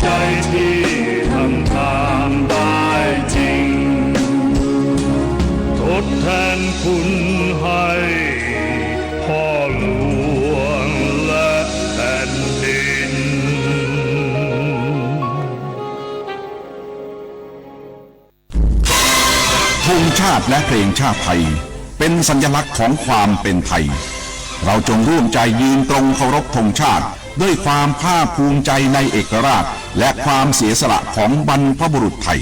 ใจที่ทำตามได้จริงทดแทนคุณให้พ่อหลวงและแผ่นดินธงชาติและเพลงชาติไทยเป็นสัญลักษณ์ของความเป็นไทยเราจงร่วมใจยืนตรงเคารพธงชาติด้วยความภาคภูมิใจในเอกราชและความเสียสละของบรรพบุรุษไทย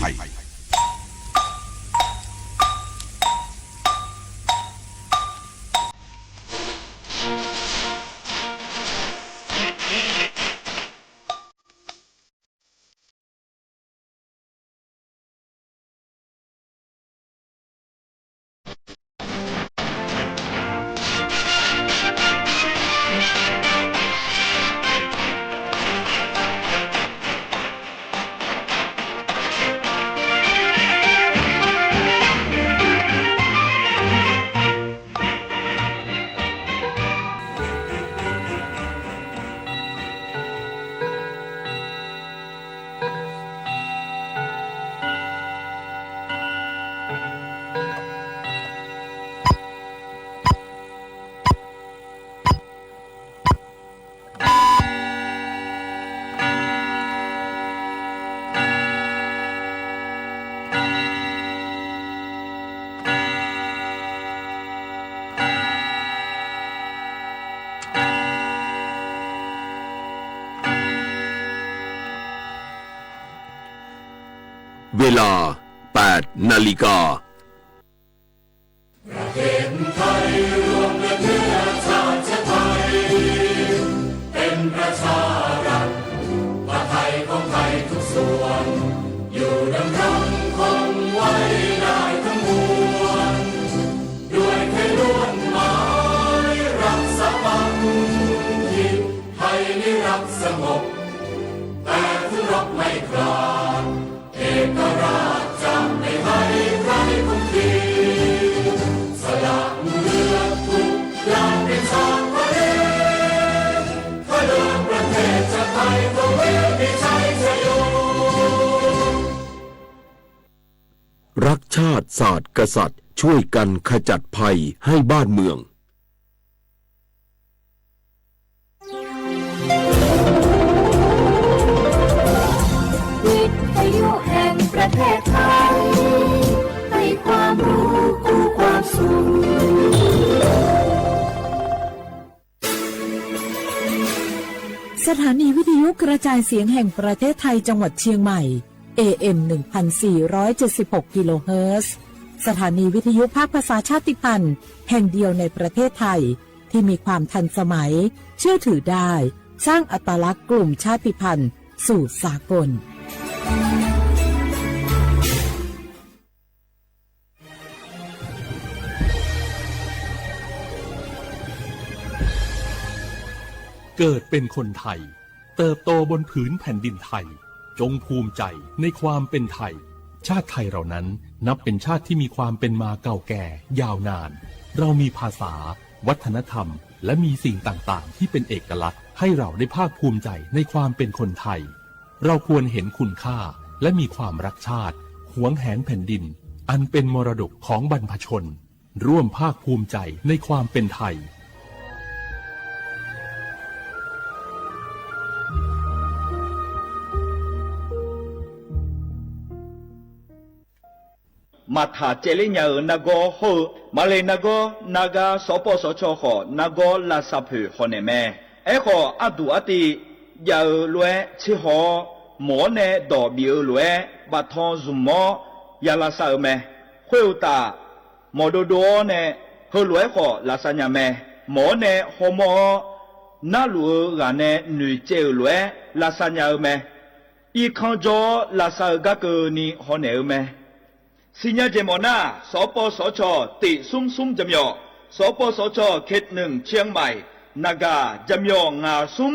เวลา 8 นาฬิกาประเทศไทยรวมเนื้อชาติไทยเป็นประชารัฐว่าไทยของไทยทุกส่วนอยู่ดำรงคงไว้ได้ทั้งมวลด้วยไทยล้วนหมายรักสมัครที่ไทยนิรักสงบแต่ถึงรบไม่กล้าเอกราชจะไม่ให้ใครคุกคีสละเลือดทุกอย่างเป็นชาติทะเลถ้าเดินประเทศชาติไทยก็เวทีชัยชโยรักชาติศาสตร์กษัตริย์ช่วยกันขจัดภัยให้บ้านเมืองวิทยุแห่งประเทศไทยให้ความรู้คู่ความสุขสถานีวิทยุกระจายเสียงแห่งประเทศไทยจังหวัดเชียงใหม่ AM 1476 กิโลเฮิรตซ์สถานีวิทยุภาคภาษาชาติพันธุ์แห่งเดียวในประเทศไทยที่มีความทันสมัยเชื่อถือได้สร้างอัตลักษณ์กลุ่มชาติพันธุ์สู่สากลเกิดเป็นคนไทยเติบโตบนผืนแผ่นดินไทยจงภูมิใจในความเป็นไทยชาติไทยเรานั้นนับเป็นชาติที่มีความเป็นมาเก่าแก่ยาวนานเรามีภาษาวัฒนธรรมและมีสิ่งต่างๆที่เป็นเอกลักษณ์ให้เราได้ภาคภูมิใจในความเป็นคนไทยเราควรเห็นคุณค่าและมีความรักชาติหวงแหนแผ่นดินอันเป็นมรดกของบรรพชนร่วมภาคภูมิใจในความเป็นไทยมาถาเจริญยนากอโฮมาเลยนากอนากาสปสชขอนากอลาซาเพฮเนแมเอขออดูอติยาลวยชิฮอหมอเนดอบิลวยบาทอนซุมอยาลาซาเมฮุยตามอโดโดเนฮลวยขอลาซาญาเมหมอเนฮอมอนาลูกาเนนุเจลวยลาซาญาเมอีคันจอลาซากะกนีฮเนเมสิญญาเจมอนาสปสชติซุ่มจำยอสปสชเขตหนึ่งเชียงใหม่นากาจำยองาซุ่ม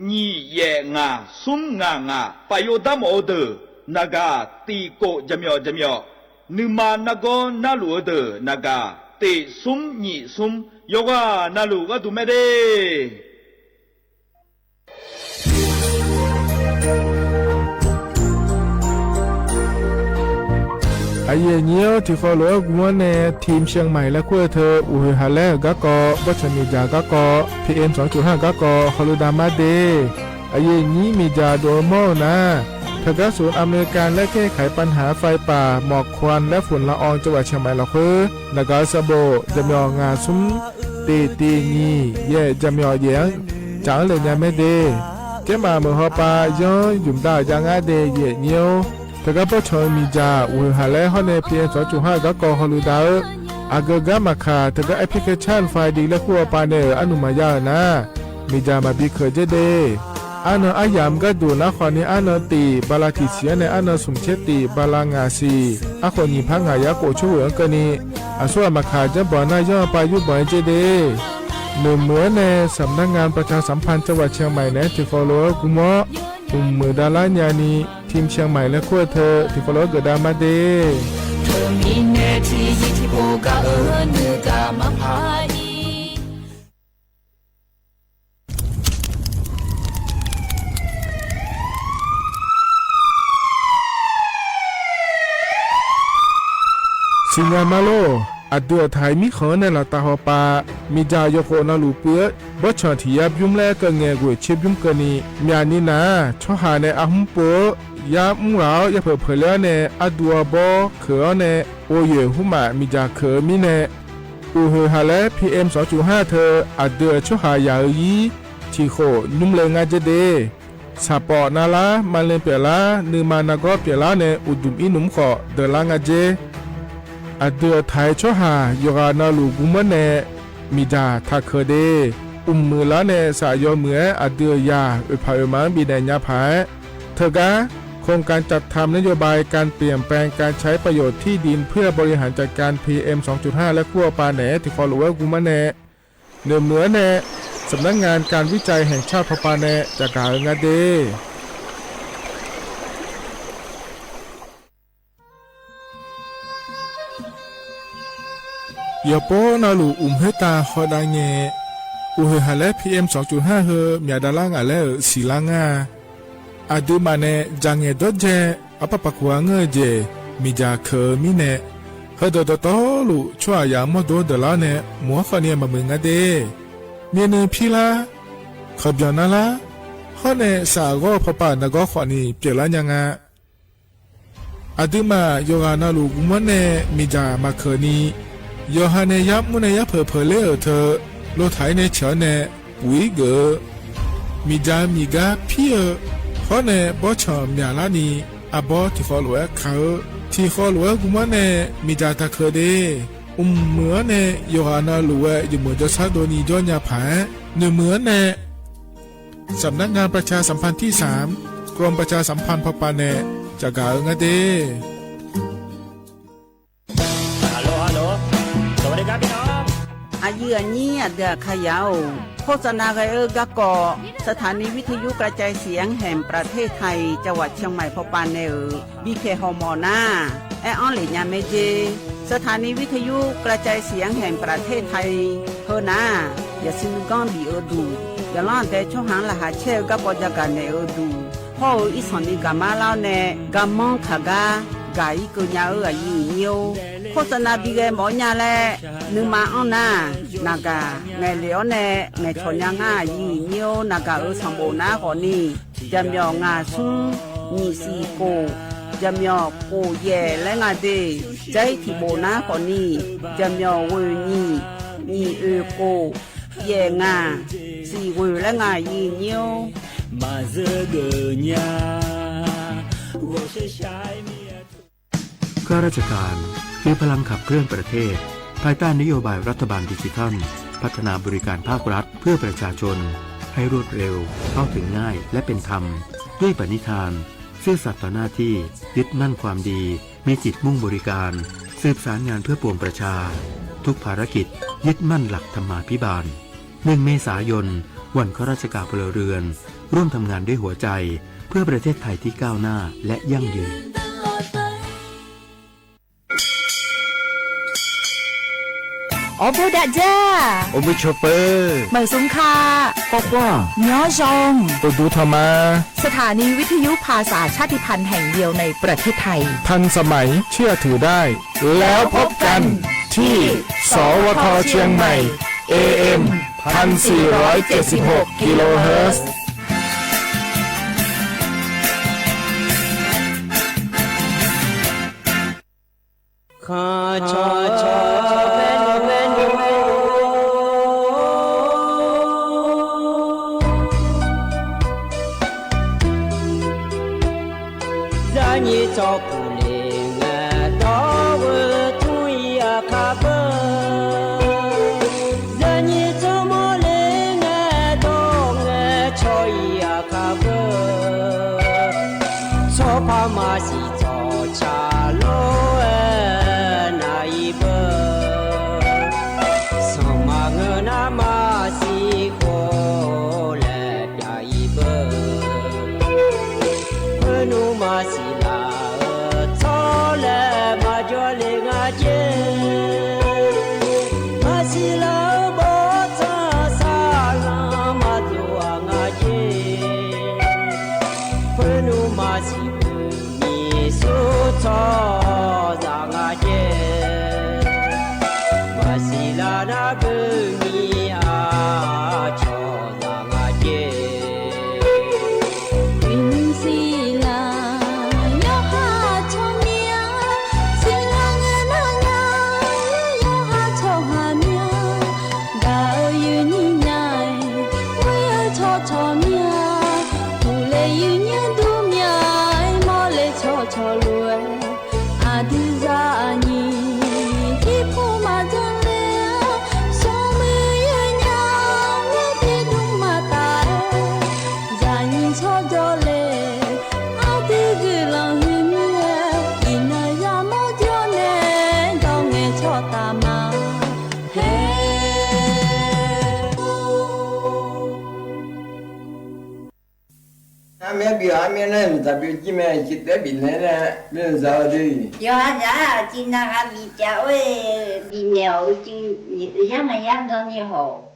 นี่เยงาซุ่มงปายดามโอเดนากาตีโกจำยอนึมานากอนาลูเดนากาติซุ่มนี่ซุ่มโยกานาลูกาตุเมเด อาเยเนียวที่เขาหลวงมัวเนทีมเชียงใหม่และขั้วเธออุฮฮาเลกะกอวัชมีจากะกอ PM 2.5 กะกอฮอลูดามาเดอาเยนี้มีจาโดโมนะทกศูนย์อเมริกันและแก้ไขปัญหาไฟป่าหมอกควันและฝุ่นละอองจังหวัดเชียงใหม่ละคือนากาซาโบจะมีงาซุ้มตีงีเย่จะมีเยียงจางเลยยังไม่เดแกมาเมื่อฮอปาย้อนยุ่มได้ยังอาเดเย่เนียวทกปชมีจาอุฮาเลฮอนเนพีเอ็น2.5 กะกอฮอลูดาอากกะมาคาทกแอปพลิเคชันไฟดีและขั้วปาเนอนุมายานะมีจามาบิเคเจเดอันอายามก็ดูนะคนนี้อันตีบาลาติเสียในอันสมเชติบาลางาซีอาคนนี้พังหายาโกช่วยกันนี้อาส่วนมาขาจะบ่อนายย่อไปยุบ่อยเจเดหนึ่งเหมือนในสำนักงานประชาสัมพันธ์จังหวัดเชียงใหม่ในที่ฟอลโล่กุมอมือดาราญานีทีมเชียงใหม่และขั้วเธอที่ฟอลโล่เกิดดามาเดเธอมีเนทีที่โบกาเนือกามาพายสิงามาโลอัดเดือไทยมีขอในละตาหอปามีจายโคนาลูเปื้อบชอนที่ยับยุ่มแลก็เงกวยเชบยุ่มกนีมีอันนี้นะชอหาในอาหุมโปยามุงเหลาอย่าเผลอในอัดดัวบอเขอในโอเยหุมามีจาเขอมีในอูเฮฮาเล PM 2.5 เธออัดเดือชอหายายีที่โคนุ่มเลงาเจเดสาปอนาลามาเลเปียลานือมานากอเปียลาในอุดุมอินุมขอเดลางาเจอเดือไทยชอหายรานาลูกุมเนมีดาทักเคเดมือละเนสายอเหมืออเดือยาอุปายมันบีแดญญาภายเธอกะโครงการจัดทำนโยบายการเปลี่ยนแปลงการใช้ประโยชน์ที่ดินเพื่อบริหารจัดการ PM 2.5 และขั้วปาแหนที่ฟอลโลเวอร์กุมเนเนื้อเหมือเนสำนักงานการวิจัยแห่งชาติพปาแหนจากการงาเดยาโปนาลูเฮตาฮอดาเงอุเฮฮาเล PM 2.5 เฮมีดาลางาเลสีลางาอาดูมาเนจังเงดเจอปะปะกวางเงเจมีจาเคมีเนเฮดดตอลูชัวยามอดดลาเนมัวฟเนียมามึงาเดเมียเนพีลาขบยานาลาฮอเนสากอพปานากอขอนีเปลายังาอาดูมาโยรานาลูกุมเนมีจามาเคนีโยฮาเนยับมุนยับเผลอเธอโลไถในเฉเนปุยเกมีจามีกาพี่ฮอเนบอชอมยาลานีอาบอที่ฟอลโลเขาที่ฟอลโลกุมเนมีจาตะเคเดเหมือนเนโยฮานาลูเวอยู่เหมือนจะซาโดนีจอนยาผาเนื้อเหมือนเนสำนักงานประชาสัมพันธ์ที่3กรมประชาสัมพันธ์พปาเนจากกาเงเดอายุอันนี้เดือขยาวโฆษณาไกกะกอสถานีวิทยุกระจายเสียงแห่งประเทศไทยจังหวัดเชียงใหม่พปานเนบีเคฮอมอนาแอออนหลิญาเมเจสถานีวิทยุกระจายเสียงแห่งประเทศไทยเฮนาอย่าซินก้อนบีดูอย่าล่อนแต่ช่วงหางละหาเชลกับปอจาการเนดูพ่ออีสอนีกามาเล่าเนกามองขากากายกุญญาอายุเนียวโฆษณาบีเกหมอญาแลนึงมาอ้อนานากาไงเหลียวแน่ไงชนยังง่ายีเนียวนากาสัมโบนาก่อนนี่จำยองาซุงมีสีโกจำยอโกแย่และงาเดใจที่โบนาก่อนนี่จำยอเวนี่โกแย่งาสีเวและงายีเนียวมาเจอเกญา我是ชายข้าราชการคือพลังขับเคลื่อนประเทศภายใต้นโยบายรัฐบาลดิจิทัลพัฒนาบริการภาครัฐเพื่อประชาชนให้รวดเร็วเข้าถึงง่ายและเป็นธรรมด้วยปณิธานซื่อสัตย์ต่อหน้าที่ยึดมั่นความดีมีจิตมุ่งบริการสืบสารงานเพื่อปวงประชาทุกภารกิจยึดมั่นหลักธรรมาภิบาล1 เมษายนวันข้าราชการพลเรือนร่วมทำงานด้วยหัวใจเพื่อประเทศไทยที่ก้าวหน้าและยั่งยืน อ๋อโบดาจ้า โอเมชเปอร์ เหมยสงคา กว่า ย้อชม ตัวดูธรรมา สถานีวิทยุภาษาชาติพันธุ์แห่งเดียวในประเทศไทย ทันสมัยเชื่อถือได้ แล้วพบกันที่ สวทเชียงใหม่ AM 1476 กิโลเฮิรตซ์ biểu ai miền này ta biểu chi mẹ chỉ tới biển này nè bên giờ đi dạ chỉ là bị cháu bị nghèo chứ giá mà giá đâu nhiều hộ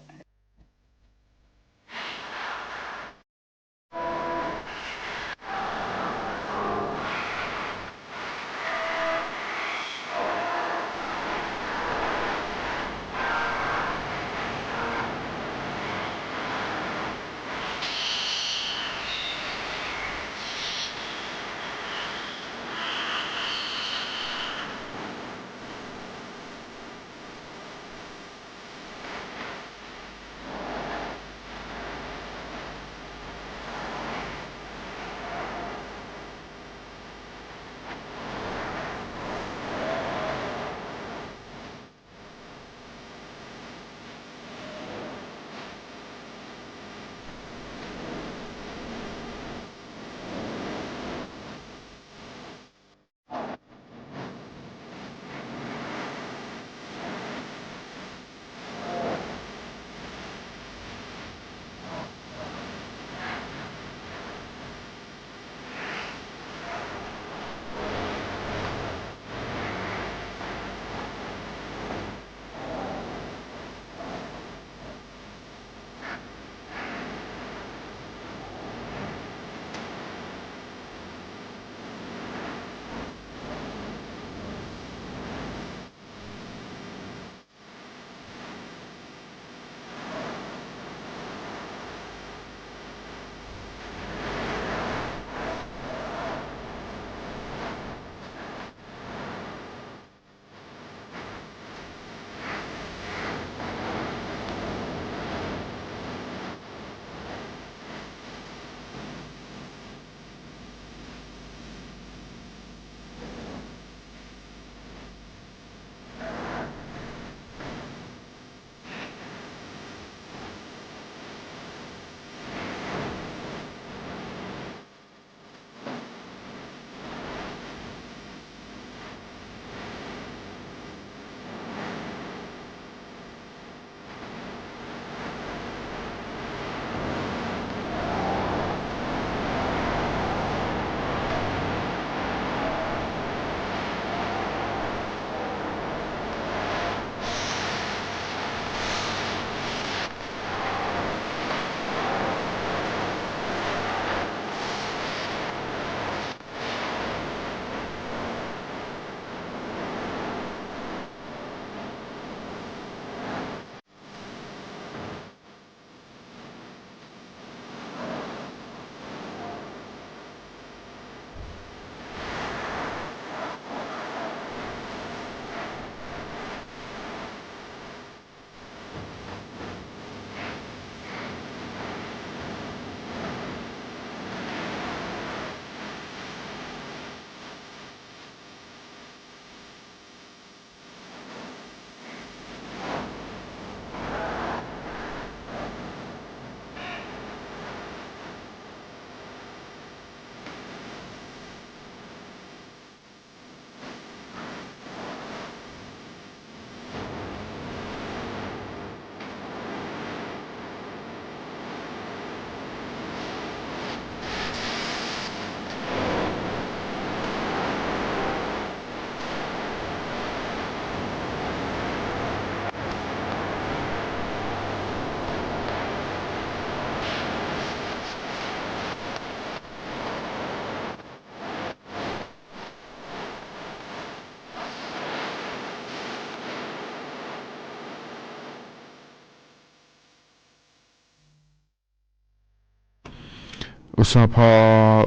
อุสพอ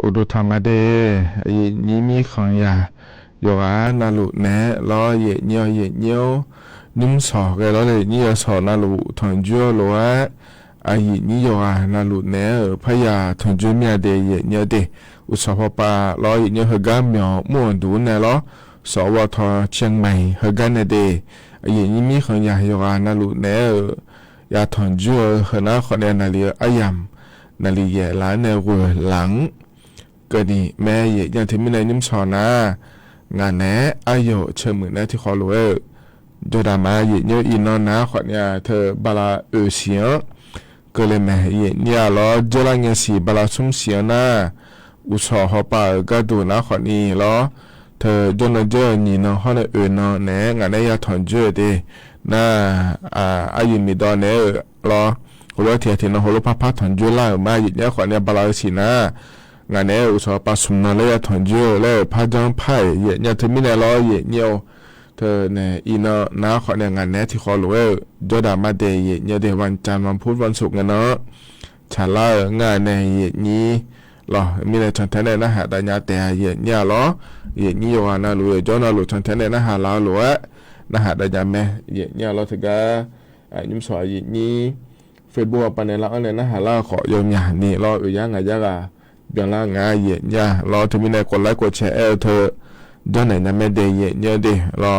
อุดุธรรมเดยีมีของยาโยอานาลุแนะล้อเยเนียวนิ่มสอแกล้อเลยนี่สอนาลุทองจัวล้ออายีนี่โยอานาลุแนะพยาทองจัวเมียเดเยเนียวเดอุสพอปาล้อเยเนียวเฮกาเมียวม่วนดูแนะล้อสวทเชียงใหม่เฮกาเนเดยีนี่มีของยาโยอานาลุแนะยาทองจัวเฮนาขอเนนาลีอายามนาลีเยล้านเนรัวหลังก็นี่แม่เยยังที่มีในนิ่มสอนางานแหนอายุเชื่อมือแน่ที่ขอรู้โดดามาเยเนียอีนอนนะขอเนี่ยเธอบาลาเสียงก็เลยแม่เยเนี่ยล้อเจริญเงินสีบาลาสุ่มเสียงนะอุศหอบปาก็ดูนะขอนี่ล้อเธอจนเจอนี่นห้องนอนแหนงานแหนยาถอนเจอเดน่าอายุมีดอนเนล้อหัวเทียที่นหัวพัดถอนเจอล่ามาเยเนี่ยขอเนี่ยบาลาสีนะงานนี้อุตสาหปาสุนทรเลยถอนเจอเลยพาจังไพ่เยเนี่ยถึงมีในล้อเยเนี่ยเธอเนี่ยอีนอน้าขอเนี่ยงานนี้ที่ขอรู้จดามาเดยเนี่ยเดวันจันทร์วันพุธวันศุกร์เนาะชาลางานในเยนี้หรอมีในชนแทนในนะฮะแต่ยาแต่เยเนี่ยหรอเยนี่อยู่นะรู้จอนะรู้ชนแทนในนะฮะลาวรู้นะฮะแต่ยาแม่เยเนี่ยเราถึงก็ยุ่งสอยเยนี้เฟซบุ๊กปันในละอันในนะฮะลาขอยอมยานี่รอยังไงยังเบียงล่างงาเย็นยารอถึงมีในกดไลค์กดแชร์เธอด้านไหนนะแม่เดย์เย็นเยอะดิรอ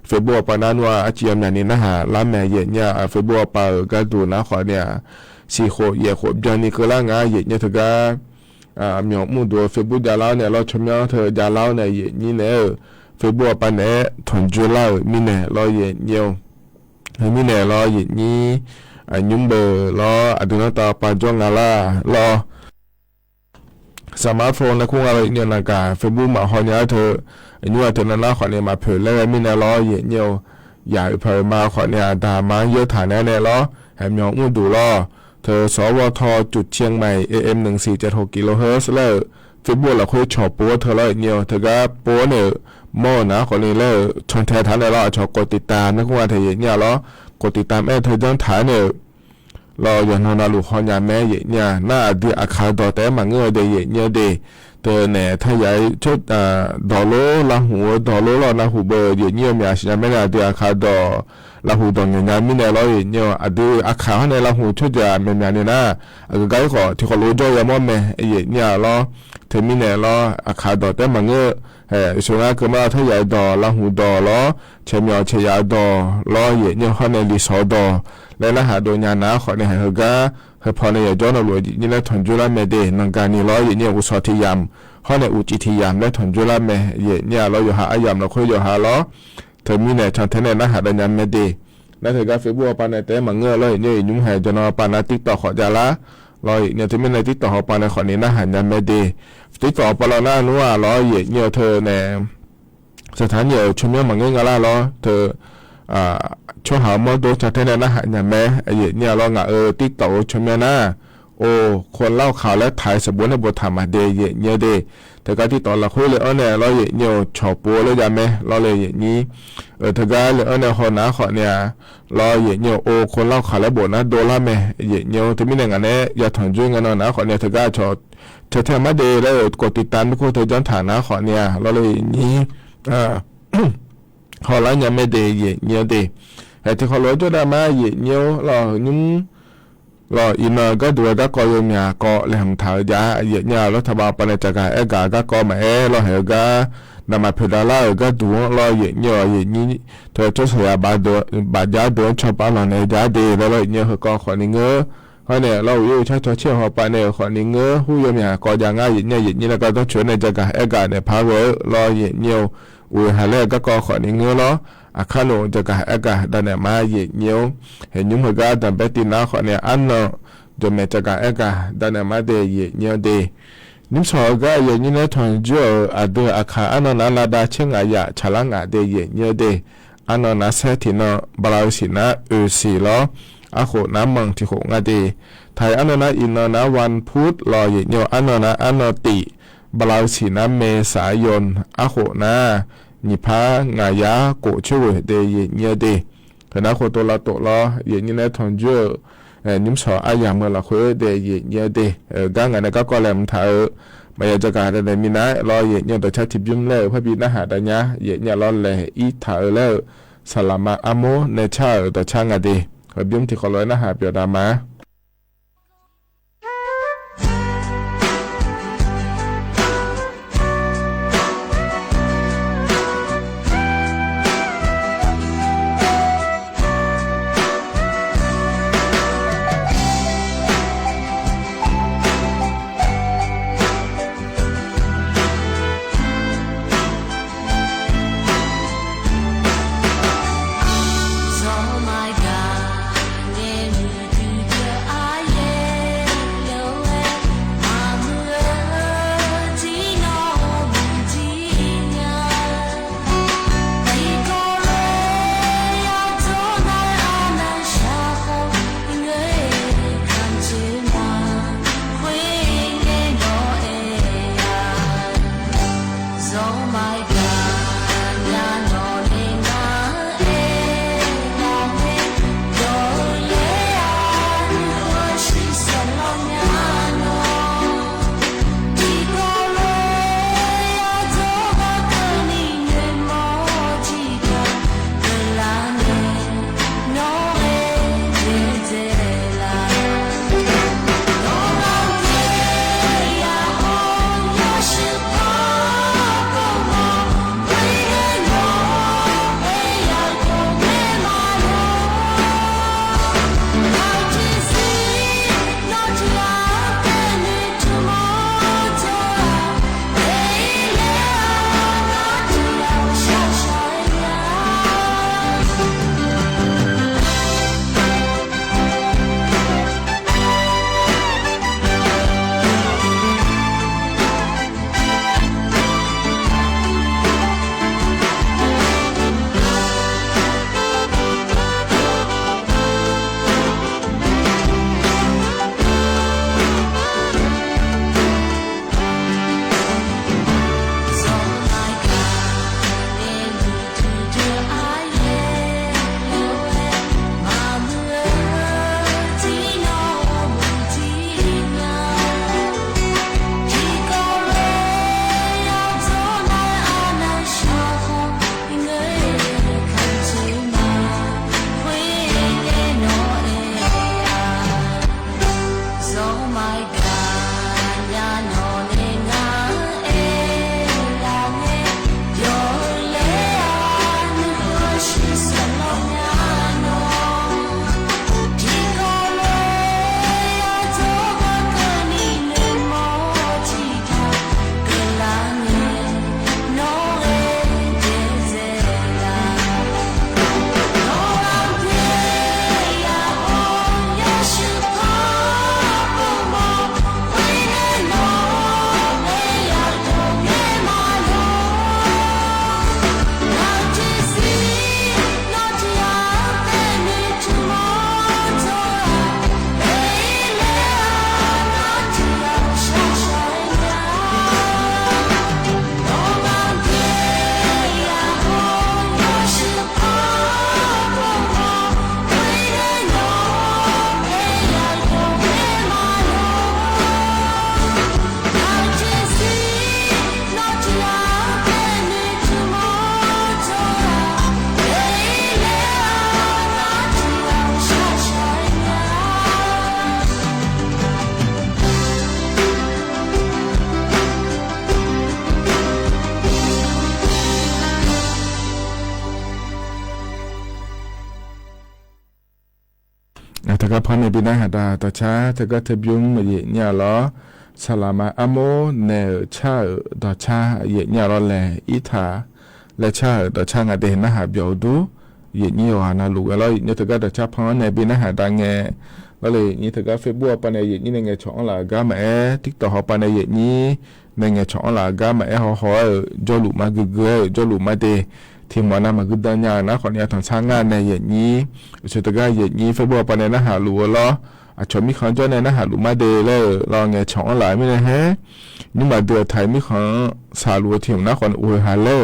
เฟซบุ๊กปานนั้นว่าอาชีพอย่างนี้นะฮะร้านแม่เย็นยาเฟซบุ๊กปาก็ดูนะขอเนี่ยสี่ขวบเย่ขวบอย่างนี้ก็ล่างงาเย็นเยอะเธอก็มีมุดดูเฟซบุ๊กยาเล่าเนี่ยเราชมยาเธอยาเล่าเนี่ยเย็นนี่เนี่ยเฟซบุ๊กปานเนี่ยถอนจุฬามีเนี่ยรอเย็นเยอะมีเนี่ยรอเย็นนี้ยุ่งเบอร์รออดุนัตตาปาจงอาลารอสมาร์ทโฟนนะคุ้งอะไรเนี่ยนะกาเฟซบุ๊กมาหอยาเธอยัวเธอนั่นละขอเนี่ยมาเผยแล้วมีเนี่ยล้อเยเนี่ยใหญ่เผยมาขอเนี่ยดามาเยอะฐานแน่เนี่ยล้อแหมยองมุดดูล้อเธอสวทจุดเชียงใหม่ AM 1476กิโลเฮิรตซ์แล้วเฟซบุ๊กเราคุยชอบปัวเธอแล้วเนี่ยเธอก็ปัวเนี่ยโม่นะขอเนี่ยแล้วชนแท้ฐานเนี่ยล้อชอบกดติดตามนะคุ้งว่าเธอเนี่ยล้อกดติดตามเธอย้อนฐานเนี่ยรออย่างนาลูกฮอนยาแม่เยเนี่ยน่าดีอาคาดอแต่มาเงยเดยเนี่ยเดเตอเนี่ยถ้าใหญ่ชุดดอโลลาหูดอโลลานาหูเบอร์เยเนี่ยมีอาชีพไม่ได้ดีอาคาดอลาหูดองเนี่ยมีเนี่ยรอเนี่ยอดีอาคาเนี่ยลาหูชุดจะไม่มีเนี่ยนะก็ไกด์ขอที่เขารู้จ่อยามอแม่เยเนี่ยรอเธอมีเนี่ยรออาคาดอแต่มาเงยส่วนก็มาถ้าใหญ่ดอลาหูดอล้อเชมียเชียดอล้อเยเนี่ยฮอนเนี่ยลิซอดอและนะฮะโดยญาณขอเนี่ยเฮกาเฮพอเนี่ยย้อนเอาเลยนี่แหละถอนจุลาเมเดนังการนี่ล้อเนี่ยอุสติยามฮอนเนี่ยอุจิติยามและถอนจุลาเมเนี่ยล้ออยู่หาอายามเราคุยอยู่หาล้อเธอมีเนี่ยชันเทเนี่ยนะฮะดัญญาเมเดและเธอก็เฟซบุ๊กปานในแต่มังเงอเลยเนี่ยยุ่งหายจนเอาปานติ๊กต่อขอจาละล้อเนี่ยเธอมีในติ๊กต่อขอปานในขอนี้นะฮะญาเมเดติ๊กต่อปานเราหน้านัวล้อเนี่ยเธอเนี่ยสถานเนี่ยชุมยมังเงอละล้อเธอช่วงหาโมดูจากที่นั่นนะฮะเนี่ยแม่เนี่ยเราติ๊กต่อชมนะโอ้คนเล่าข่าวและถ่ายสบุนในบทธรรมเดยเนี่ยเดแต่ก็ที่ต่อละคุยเลยเนี่ยเราเนี่ยชอบปัวเลยจ้ะแม่เราเลยนี้แต่ก็เลยเนี่ยคนนะขอเนี่ยเราเนี่ยโอ้คนเล่าข่าวและบทนะโดล่าแม่เนี่ยถึงมีอย่างนี้อย่าถอนจุ้งกันนะขอเนี่ยแต่ก็ชอบเธอมาเดยแล้วกดติดตามทุกคนเธอย้อนฐานนะขอเนี่ยเราเลยนี้ขอแล้วยังไม่เดยเนี่ยเดแต่ที่เขารู้จุดดราม่าเยเนี่ยเรานุ่มเราอินเนอร์ก็ดูก็กอยมีก็เลยทำถ่ายยาเยเนี่ยรัฐบาลปนจักรก็ก็มาเราเห็นก็นำมาพิจารณาก็ดูเราเยเนี่ยเธอจะเสียบาดยาโดนชาวบ้านเราในยาดีแล้วเราเนี่ยก็ขอหนึ่งเพราะเนี่ยเราอยู่ใช้ตัวเชี่ยวหัวไปเนี่ยขอหนึ่งผู้ยมีก็ยังง่ายเนี่ยแล้วก็ต้องช่วยในจักรในพาวเวอร์เราเยเนี่ยอุยหาเล่ก็ขอหนึ่งเนาะอาคาโนจะกะเอกะดันเนี่ยมาเยเนียวเห็นยุ่งเหกาดันเปตินาขอเนี่ยอันเนาะจะเมจะกะเอกะดันเนี่ยมาเดเยเนียวเดนิมสอกะเยนี่เนี่ยทอนจ่ออดอาคาอันนาลาดาเชงอายะฉลังอะเดเยเนียวเดอันนาเซตินาบลาวสินะสีล้ออาโคน้ำมังที่โคงะเดไทยอันนาอินนาวันพุธรอเยเนียวอันนาอันนาติบลาวสินะเมษายนอาโคนานิพางายาโกช่วยเดยเนี่ยเดคณะโคตัวละตัวละอย่างนี้นะทอนเจอ นิมสออายามเมื่อละคุยเดยเยเดกังอันนั้นก็แลมถ่ายมายาจะการอะไรมีนะรอเยตัวชาติบิมเล่พระบิดาหาดัญญาเยรอเลยอีถ่ายแล้วสลามาอโมในชาตัวช่างอดีพระบิมที่ขอร้อยนะหาเปียดามาถ้าก็พอในบินาหาดาต่อช้าถ้าก็เทบิวมาเยเนี่ยล้อสลามาอโมเนชาต่อช้าเยเนี่ยล้อแลอีธาและชาต่อช้างอเดนะหาเบียวดูเยเนี่ยวานาลูกแล้วเนี่ยถ้าก็ต่อช้าพอในบินาหาดาเงแล้วเลยเนี่ยถ้าก็เฟบัวปนในเยนี่ในเงช่องละกามาทิกต่อหอปนในเยนี่ในเงช่องละกามาหอจอลุมาเกจอลุมาเดทีมวันนั้นมากุดดันยานะขอเนี่ยทางช่างงานในเย็นนี้สุดท้ายเย็นนี้เฟบปนในนะหาลัวล้ออาชมีขันจ้าในนะหาลุมาเดเลยรอเงยช่องหลายไม่ได้แฮนี่มาเดือดไทยมีขันสาลัวทีมนะขอนอวยหาเลอ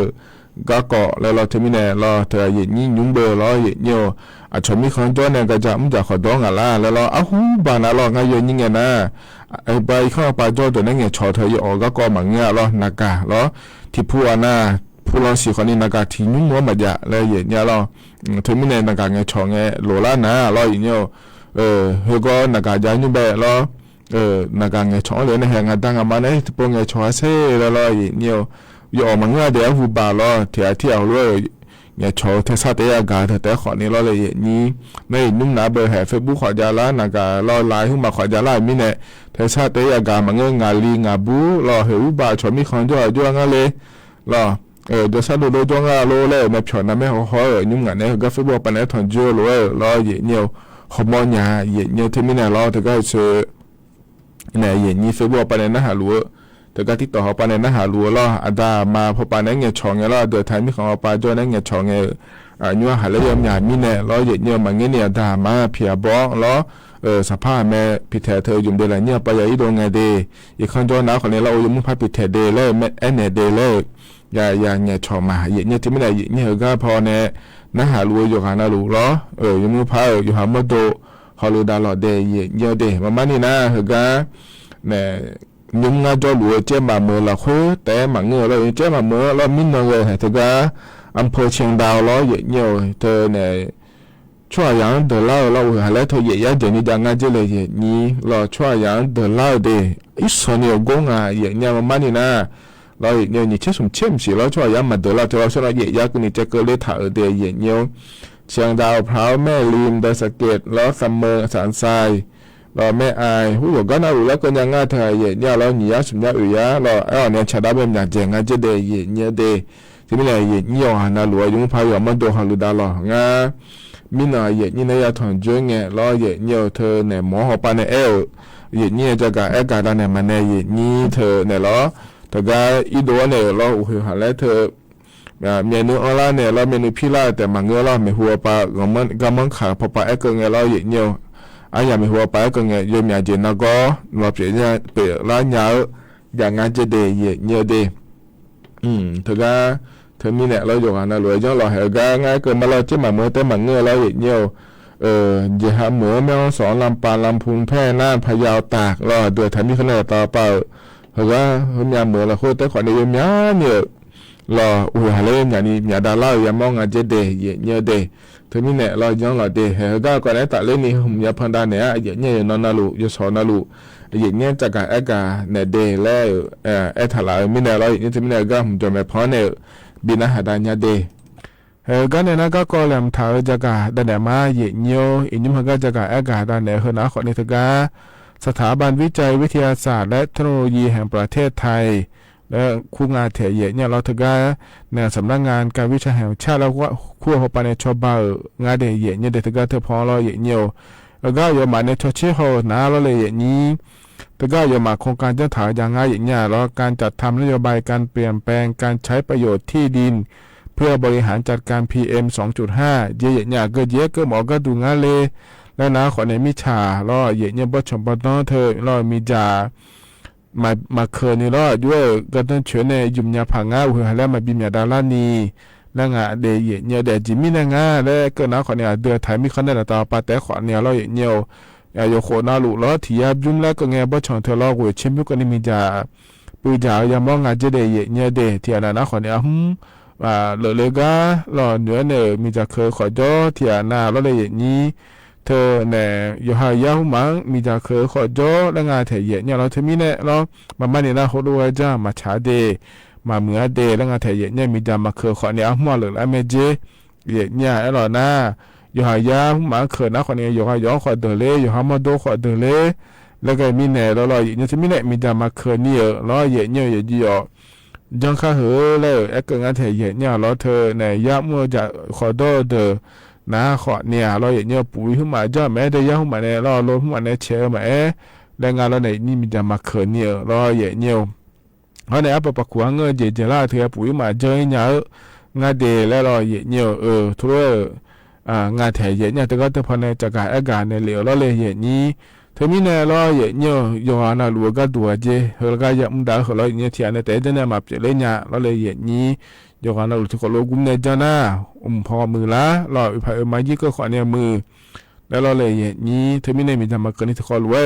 ก็เกาะแล้วเราเทมินเนี่ยเราเธออย่างนี้ยุ่งเบอร์เราอย่างเงี้ยชมมีคนจ้าเนี่ยก็จะมุ่งจะขอดองอะไรแล้วเราอ้าวบ้านเราไงอย่างนี้ไงนะไปเข้าไปจ้าตัวนั้นไงชอเธออยู่ก็ก็มังเงี้ยเรานักกะเราที่ผู้น่ะผู้เราสิคนนี้นักกะที่ยุ่งมัวมาจะแล้วอย่างเงี้ยเราเทมินเนี่ยนักกะไงชอไงโหลละนะเราอย่างเงี้ยเฮก็นักกะจะยุ่งเบอร์เรานักกะไงชอเลยนะแหงตั้งมาเนี่ยที่พวกไงชอเซ่แล้วเราอย่างเงี้ยอยู่มังเงี้ยเดี๋ยวผู้บ่าวเราที่เอาเลยเนี่ยโชว์เทศเตียกาแต่ขอนี้เราเลยนี้ในนุ่มหนาเบอร์แห่เฟซบุ๊กขอจาระนักเราไลน์ขึ้นมาขอจาระมิเนี่ยเทศเตียกามันเงี้ยงาลีงาบูเราเหือบ่าวชมมีคนจ่อจ่องั้นเลยเราเดี๋ยวสักดูจ่องั้นโลเลยไม่ผิดนะไม่ห่อนุ่มงานเนี่ยก็เฟซบุ๊กปันเนี่ยถอนจ่อเลยเราเนี่ยขโมยเนี่ยที่มิเนี่ยเราถึงก็เชื่อเนี่ยนี่เฟซบุ๊กปันเนี่ยนะฮะรู้แต่ก็ที่ต่อเขาไปในหน้าหาลัวล่ออาดามาพอไปในเงี้ยชองเงี้ยล่อเดือดไทยมีของเอาไปจอยในเงี้ยชองเงี้ยยัวหาเลยยามมีเนี่ยล่อเยอะๆมาเงี้ยเนี่ยดามาเพียบ้องล่อสภาพแม่พิเทเธออยู่เดือนเนี่ยไปยังอีโดงไงเดอีกคนจอยน้าคนนี้เราอยู่มุ่งพัดพิเทเดเลยแม่เนเดเลยอย่าเงี้ยชองมาเยอะๆที่ไม่ได้เงี้ยก็พอเนี่ยหน้าหาลัวอยู่หาหน้าลัวล่ออยู่มุ่งพัดอยู่หามาโดฮอลลูดาหล่อเดเยอะเดมานี่นะเฮก็เนี่ยยุ่งงานจอหลัวเจ้ามาเมื่อละคุยแต่มาเงือเราเจ้ามาเมื่อเรามิ้นเลยเหตุการณ์อำเภอเชียงดาวเราเยอะเยอะเธอเนี่ยช่วยยังเดือดเราหาแล้วเธอเยอะๆเดี๋ยวนี้ดังงานเจเลยเยอะนี้เราช่วยยังเดือดเดอีส่วนเนี่ยกงเยอะเนี่ยมานี่นะเราเนี่ยนี่เชื่อสมเชื่อมสิเราช่วยยังมาเดือดแต่เราช่วยเยอะๆก็นี่จะเกิดเลยถ่ายเดียเยอะเยอะเชียงดาวพร้าวแม่ลีมดอยสะเก็ดแล้วซัมเมอร์สันทรายเราไม่อายผู้หญิงก็น่ารู้แล้วก็ยังง่ายเธอเย่เราหนียาสุญญาอุยาเราเนี่ยชาดาเป็นอย่างเจ๋งง่ายจะเดย์เย่เดย์ที่ไม่ได้เย่หันหลัวยุ่งพายอยู่มันโดนฮัลลูดาหรอง่ามินาเย่นี่เนี่ยถอนจ้วงเงี้ยเราเย่เธอเนี่ยหมอหัวปานเนี่ยเนี่ยจะกับการได้เนี่ยมันเนี่ยนี่เธอเนี่ยเราแต่ก็อีโดเนี่ยเราโอ้โหหาแล้วเธอเมนูอะไรเนี่ยเราเมนูพิลาแต่มันเงี้ยเราไม่หัวปากมันขาพอปากก็เงี้ยเราเนี่ยไอ้ยามีหัวไปก็เงี้ยยมยาเจนก็เราเปลี่ยนเนี่ยเปลี่ยนร้านยาอย่างงั้นจะเดย์เยอะเดย์เธอก็เธอมีเนี่ยเราอยู่กันนะรวยจังเราเห็นก็ง่ายเกินมาเราจะมาเมื่อแต่มาเงือเราเงี้ยจะหาหมูแมวสอนลำปางลำพูนแพร่น่านพะเยาตากเราเดือดทำมีขนาดต่อเปล่าเธอก็ยาเหมือเราโคตรแต่ขวัญในยมยาเนี่ยเราอุ้ยหาเล่นอย่างนี้อย่าดาเล่าอย่ามองงั้นจะเดย์เยอะเดย์เธอมีเนี่ยเราย้อนเราเดเฮก็ก่อนหน้าแต่เล่นนี่ผมยาพันดาเนี่ยอย่างเงี้ยนอนนาลูยศนาลูอย่างเงี้ยจากการกาเนี่ยเดแล้วถลายมีเนี่ยเราอย่างเงี้ยจะมีเนี่ยก็ผมจะไม่พอเนี่ยบินาหาดาเนี่ยเดก็เนี่ยนะก็กอลมถาวจากการแต่มาอย่างเงี้ยอีกนิดมันก็จากการกาดาเนี่ยคือนะขอในทกาสถาบันวิจัยวิทยาศาสตร์และเทคโนโลยีแห่งประเทศไทยและคู่งานเถียเนี่ยเราถือว่าเนี่ยสำนักงานการวิจัยแห่งชาติแล้วก็คู่หัวปานในชอบงานเดียเนี่ยถือว่าเธอพอเราอย่างเงี้ยแล้วก็อยู่มาในทศเฮานะเราเลยอย่างนี้แล้วก็อยู่มาโครงการเจ้าถาอย่างง่ายอย่างเงี้ยแล้วการจัดทำนโยบายการเปลี่ยนแปลงการใช้ประโยชน์ที่ดินเพื่อบริหารจัดการ PM 2.5 เยอะๆก็เยอะก็หมอก็ดูงานเลยแล้วนะขอในมิชาเราอย่างเงี้ยบ่ชมบ่ต้องเธอเรามีจ่ามาเคยนี่รอดด้วยก็ต้องเชื่อในยุมยาผางาหัวแล้วมาบิมยาดาลานีแล้วงาเดยเนี่ยเดจิมินงาแล้วก็นะขอเนี่ยเดือไทยมีคนได้ต่อปาแต่ขอเนี่ยเราเนี่ยโยโคนาลุล้อที่ยาจุมแล้วก็เงี้ยบ่ชงเธอล้อหัวชิมยุกันนี่มีจ่าปุยจ่ายามองงาเจเดยเนี่ยเดที่อันนั้นขอเนี่ยเลยก็รอเหนือเนี่ยมีจ่าเคยขอจ่อที่อันนั้นเราเลยนี้เธอเนี่ยอยู่หายาหุมังมีจ่าเคยขอจ่อแล้วงาเถียเนี่ยเราเธอมีเนี่ยเรามาเนี่ยนะเขาดูว่าจ้ามาชาเดมาเมื่อเดแล้วงาเถียเนี่ยมีจ่ามาเคยขอเนี่ยหัวเลยแล้วไม่เจเนี่ยไอ้หล่อหน้าอยู่หายาหุมังเคยนะขอเนี่ยอยู่หายาขอเดเลยอยู่หามาโดขอเดเลยแล้วก็มีเนี่ยเราเนี่ยจะมีเนี่ยมีจ่ามาเคยเนี่ยเราเนี่ยอยู่จังข้าเหอแล้วไอ้ก็งาเถียเนี่ยเราเธอเนี่ยยามัวจะขอโดเดนะขอเนี่ยเราอย่างเงี้ยปุ๋ยขึ้นมาจ้าแม่ได้ย่าขึ้นมาเนี่ยเราลดขึ้นมาเนี่ยเชื่อมาแรงงานเราเนี่ยนี่มีจะมาเขินเนี่ยเราอย่างเงี้ยเพราะเนี่ยปะขวางเงินเจล่าเธอปุ๋ยมาเจอเนี่ยงานเดแล้วเราอย่างเงี้ยทุเรงานแถวอย่างเงี้ยแต่ก็จะพอในจากการอาการในเหลวเราเลยอย่างนี้เธอมีเนี่ยเราอย่างเงี้ยย้อนเราลัวก็ตัวเจเราก็ยังมุ่งด่าเขาเราอย่างเงี้ยที่อันเนี่ยแต่เดี๋ยวเนี่ยมาเปลี่ยนเลยเนี่ยเราเลยอย่างนี้ ยกันเราที่ขอโลกุมเนี่ยจ้านะพอมือละรอไปมายี่ก็ขอเนี่ยมือแล้วเราเลยนี้เธอไม่ได้มีทำมาเกินที่ขอรู้ว่า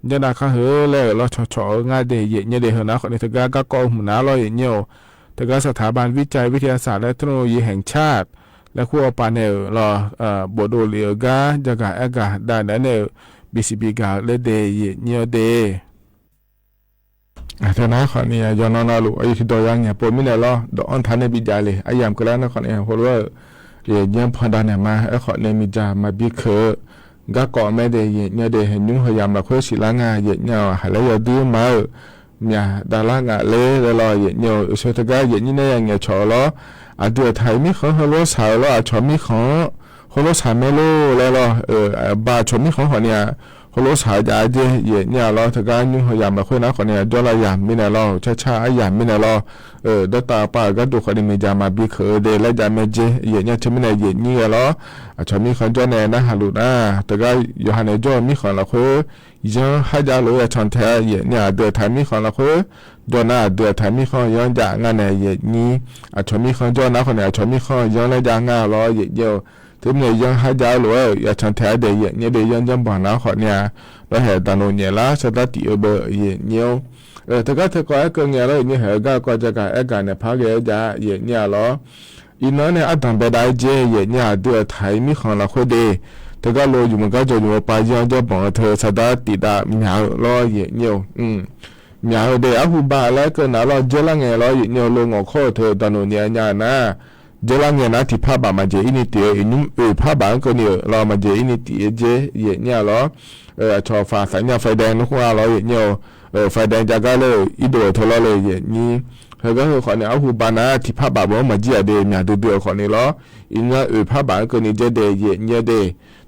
จะได้ข้าเหอแล้วเราชอง่ายเดียเนี่ยเดียเหรอนะขอเนี่ยเธอก็กองหัวหน้าเราอย่างเงี้ยแต่ก็สถาบันวิจัยวิทยาศาสตร์และเทคโนโลยีแห่งชาติและขั้วปานเนลรอบโดเลียกาจะกาเอกาได้เนลBCB กาเลเดยเนียเดท่านนะขอเนี่ยย้อนนลูกอายุที่ตัวยังเนี่ยปนไม่ได้หรอดอนทันในบิดาเลยอายามก็แล้วนะขอเนี่ยเพราะว่ายังพอดานเนี่ยมาขอเนี่ยมีจามาบิเคก็ก่อไม่ได้เนี่ยเดเห็นยุ่งพยายามมาคุยสิลางาเนี่ยหาแล้วอย่าดื้อมาเนี่ยดารางาเล่แล้วรอเนี่ยสุดท้ายเนี่ยเนี่ยยังชอล้อเดือดไทยมีของฮัลโหลสาวล้อชอมีของฮัลโหลสาวเมโลแล้วรอบาชอมีของขอเนี่ยฮัลโหลสาวจะเจเนี่ยล้อถ้าการยุ่งพยายามมาคุยนะขอเนี่ยจอละยามไม่แน่ล้อช้าๆยามไม่แน่ล้อดตาป้าก็ดูขอดีมีจามาบิเคเดแล้วจะไม่เจเนี่ยชไม่แน่เนี่ยล้อชอมีของจอเนี่ยนะฮัลโหลนะแต่ก็อยู่หันในจอมีของละคุยยังให้จารู้ว่าชันแท้เนี่ยเดือดไทยมีของละคุยจอหน้าเดือดไทยมีของย้อนจากงานเนี่ยนี้ชอมีของจอนะคนเนี่ยชอมีของย้อนแล้วจากงานล้อเยอะถึงเนี่ยยังให้จารู้ว่าอย่าชันแท้เดียเนี่ยเดียยังจำบ่อนะขอเนี่ยแล้วเหตุตานนเนี่ยละสตาร์ทเบอร์เนี่ยแต่ก็ถ้าก็ไอ้ก็เนี่ยแล้วเนี่ยเหตุก็จะการไอ้การเนี่ยพักเยอะจะเนี่ยล้ออีน้อยเนี่ยอัดทำไปได้เจเนี่ยเดือดไทยมีของละคุยเดแต่ก็โลอยู่มันก็จะอยู่ไปยังจะบอกเธอสตาร์ทติดได้มีหาล้อเนี่ยมีหาเดียหูบ้าแล้วก็น่าล้อเจริญเงี้ยล้อเนี่ยลงอข้อเธอตานนเนี่ยนะเจริญเงี้ยนะที่ผ้าบามาเจอินิเตียอินุ่มผ้าบางก็เนี่ยล้อมาเจอินิเตียเจเนี่ยล้อชอฟ้าสายเนี่ยไฟแดงนึกว่าล้อเนี่ยไฟแดงจากก็เลยอีโดทะเลาะเลยนี่เฮก็คือขอเนี่ยเอาหูบานะที่ผ้าบาบ่มาเจียเดเนี่ยดูขอเนี่ยล้ออินว่าผ้าบางก็เนี่ยเจเดเนี่ยเด